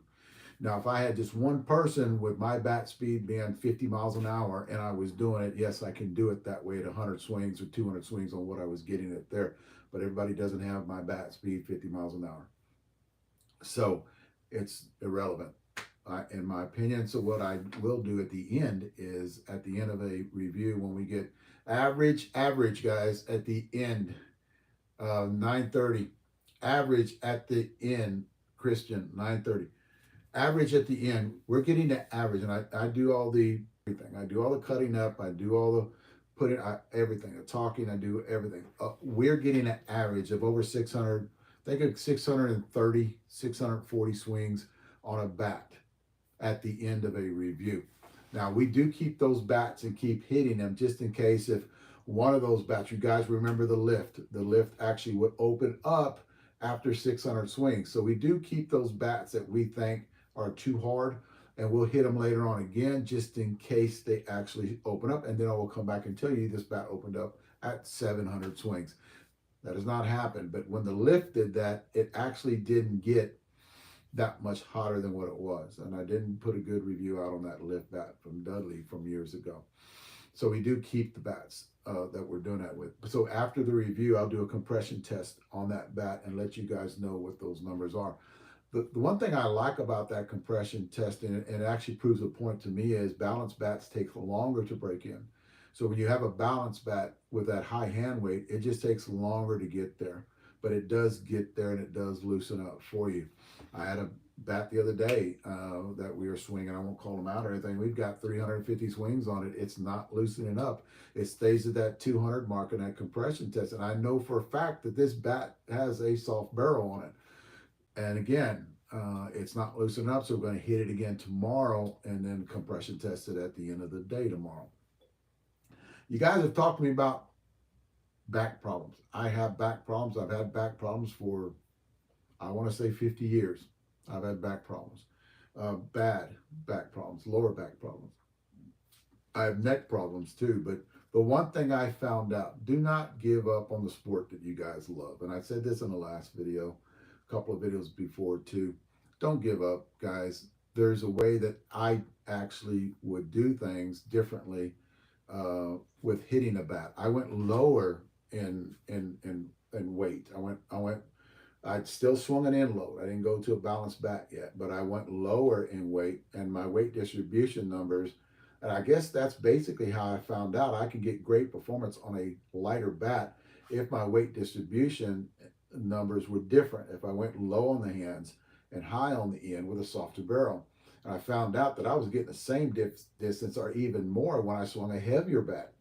Now, if I had just one person with my bat speed being 50 miles an hour and I was doing it, yes, I can do it that way at 100 swings or 200 swings on what I was getting it there. But everybody doesn't have my bat speed 50 miles an hour. So it's irrelevant, in my opinion. So what I will do at the end is, at the end of a review, when we get average guys, at the end, 9:30, average at the end, Christian, 9:30, average at the end, we're getting the average, and I do all the everything. I do all the cutting up, I do all the putting, everything, the talking, I do everything. We're getting an average of over 600. Think of 630, 640 swings on a bat at the end of a review. Now, we do keep those bats and keep hitting them just in case if one of those bats, you guys remember the lift actually would open up after 600 swings. So we do keep those bats that we think are too hard, and we'll hit them later on again just in case they actually open up. And then I will come back and tell you this bat opened up at 700 swings. That has not happened, but when the lift did that, it actually didn't get that much hotter than what it was. And I didn't put a good review out on that lift bat from Dudley from years ago. So we do keep the bats that we're doing that with. So after the review, I'll do a compression test on that bat and let you guys know what those numbers are. The one thing I like about that compression test, and it actually proves a point to me, is balanced bats take longer to break in. So when you have a balanced bat with that high hand weight, it just takes longer to get there. But it does get there, and it does loosen up for you. I had a bat the other day that we were swinging. I won't call them out or anything. We've got 350 swings on it. It's not loosening up. It stays at that 200 mark in that compression test. And I know for a fact that this bat has a soft barrel on it. And again, it's not loosening up, so we're going to hit it again tomorrow and then compression test it at the end of the day tomorrow. You guys have talked to me about back problems. I have back problems. I've had back problems for, I want to say 50 years. I've had back problems, bad back problems, lower back problems. I have neck problems too, but the one thing I found out, do not give up on the sport that you guys love. And I said this in the last video, a couple of videos before too. Don't give up, guys. There's a way that I actually would do things differently with hitting a bat. I went lower in weight. I still swung an end load. I didn't go to a balanced bat yet, but I went lower in weight, and my weight distribution numbers, and I guess that's basically how I found out I could get great performance on a lighter bat if my weight distribution numbers were different. If I went low on the hands and high on the end with a softer barrel. And I found out that I was getting the same distance or even more when I swung a heavier bat.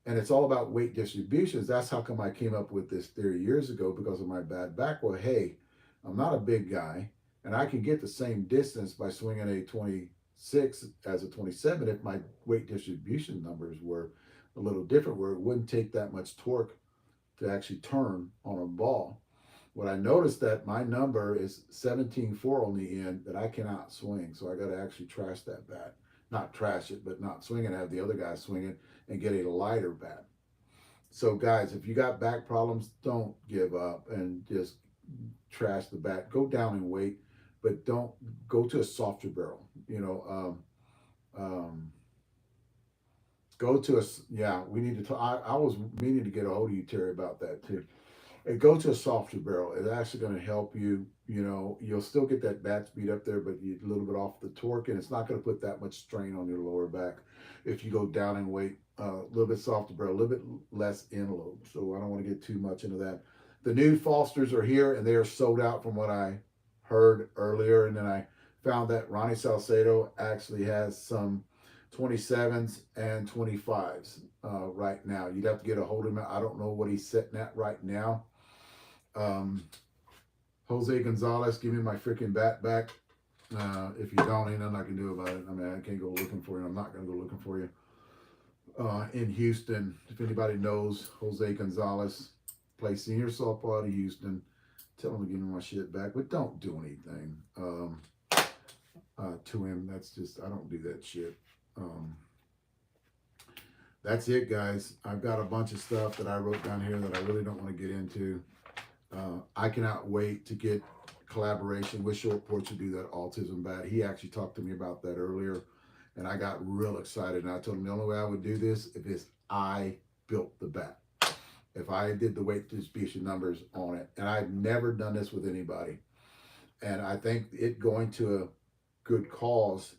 And it's all about weight distributions. That's how come I came up with this theory years ago, because of my bad back. Well, hey, I'm not a big guy, and I can get the same distance by swinging a 26 as a 27 if my weight distribution numbers were a little different, where it wouldn't take that much torque to actually turn on a ball. What I noticed that my number is 17.4 on the end that I cannot swing. So I got to actually trash that bat. Not trash it, but not swing it. Have the other guy swing it and get a lighter bat. So guys, if you got back problems, don't give up and just trash the bat. Go down in weight, but don't go to a softer barrel. Go to a, yeah, we need to talk. I was meaning to get a hold of you, Terry, about that too. it goes to a softer barrel. It's actually going to help you. You know, you'll still get that bat speed up there, but you a little bit off the torque, and it's not going to put that much strain on your lower back if you go down in weight. A little bit softer barrel, a little bit less interlobe. So I don't want to get too much into that. The new Fosters are here, and they are sold out from what I heard earlier. And then I found that Ronnie Salcedo actually has some 27s and 25s right now. You'd have to get a hold of him. I don't know what he's sitting at right now. Jose Gonzalez, give me my freaking bat back. If you don't, ain't nothing I can do about it. I mean, I can't go looking for you. I'm not going to go looking for you. In Houston, if anybody knows Jose Gonzalez, plays senior softball in Houston, tell him to give me my shit back, but don't do anything to him. That's just, I don't do that shit. That's it, guys. I've got a bunch of stuff that I wrote down here that I really don't want to get into. I cannot wait to get collaboration with Short Porch to do that autism bat. He actually talked to me about that earlier, and I got real excited. And I told him the only way I would do this if I built the bat. If I did the weight distribution numbers on it. And I've never done this with anybody. And I think it going to a good cause.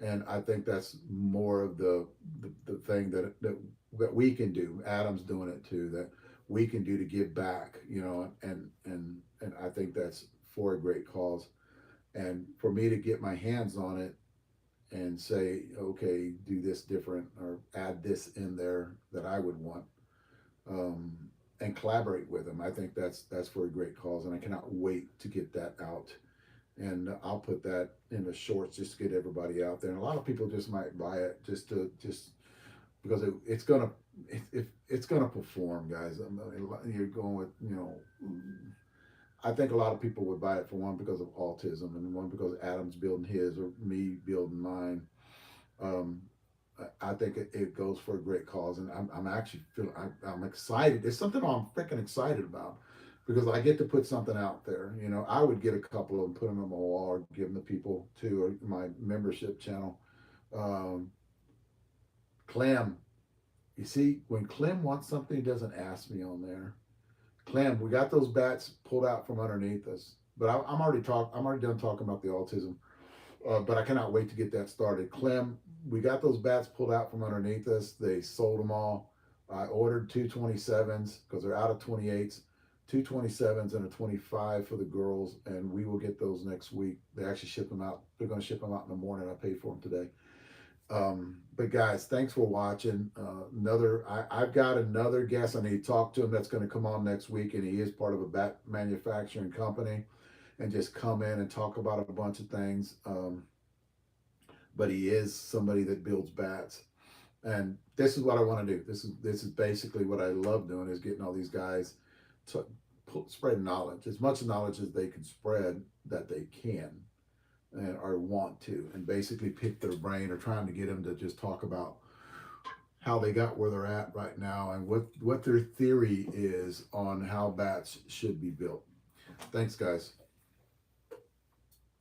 And I think that's more of the thing that we can do. Adam's doing it too, that we can do to give back, you know, and I think that's for a great cause. And for me to get my hands on it and say, okay, do this different or add this in there that I would want, and collaborate with them. I think that's for a great cause, and I cannot wait to get that out. And I'll put that in the shorts just to get everybody out there. And a lot of people just might buy it just because it's gonna perform, guys. I mean, you're going with, you know. I think a lot of people would buy it for one because of autism, and one because Adam's building his or me building mine. I think it goes for a great cause, and I'm actually feeling I'm excited. It's something I'm freaking excited about because I get to put something out there. You know, I would get a couple of them, put them on my wall, or give them to people too, or my membership channel. Clem, you see, when Clem wants something, he doesn't ask me on there. Clem, we got those bats pulled out from underneath us, but I'm already done talking about the autism. But I cannot wait to get that started. Clem, we got those bats pulled out from underneath us. They sold them all. I ordered 2 27s because they're out of 28s, 2 27s and a 25 for the girls, and we will get those next week. They actually ship them out. They're going to ship them out in the morning. I paid for them today. But guys, thanks for watching. I've got another guest I need to talk to him that's going to come on next week, and he is part of a bat manufacturing company, and just come in and talk about a bunch of things. But he is somebody that builds bats, and this is what I want to do. This is basically what I love doing, is getting all these guys to spread knowledge, as much knowledge as they can spread that they can, and or want to, and basically pick their brain, or trying to get them to just talk about how they got where they're at right now, and what their theory is on how bats should be built. Thanks, guys.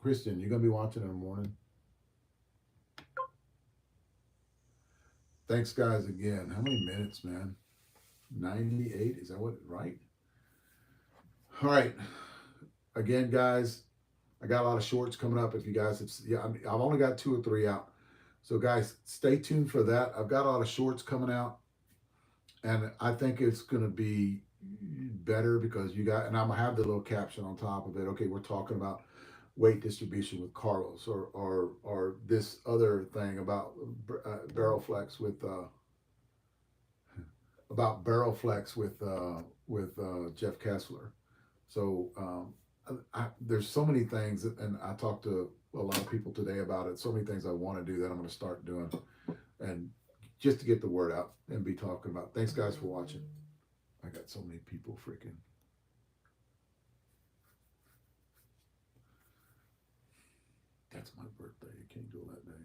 Christian, you're going to be watching in the morning? Thanks, guys, again. How many minutes, man? 98? Is that what, right? All right. Again, guys, I got a lot of shorts coming up. If you guys have, I've only got 2 or 3 out. So, guys, stay tuned for that. I've got a lot of shorts coming out, and I think it's going to be better because and I'm going to have the little caption on top of it. Okay, we're talking about weight distribution with Carlos, or this other thing about barrel flex with Jeff Kessler. So there's so many things, and I talked to a lot of people today about it. So many things I want to do that I'm going to start doing, and just to get the word out and be talking about. Thanks, guys, for watching. I got so many people freaking. That's my birthday. You can't go that day.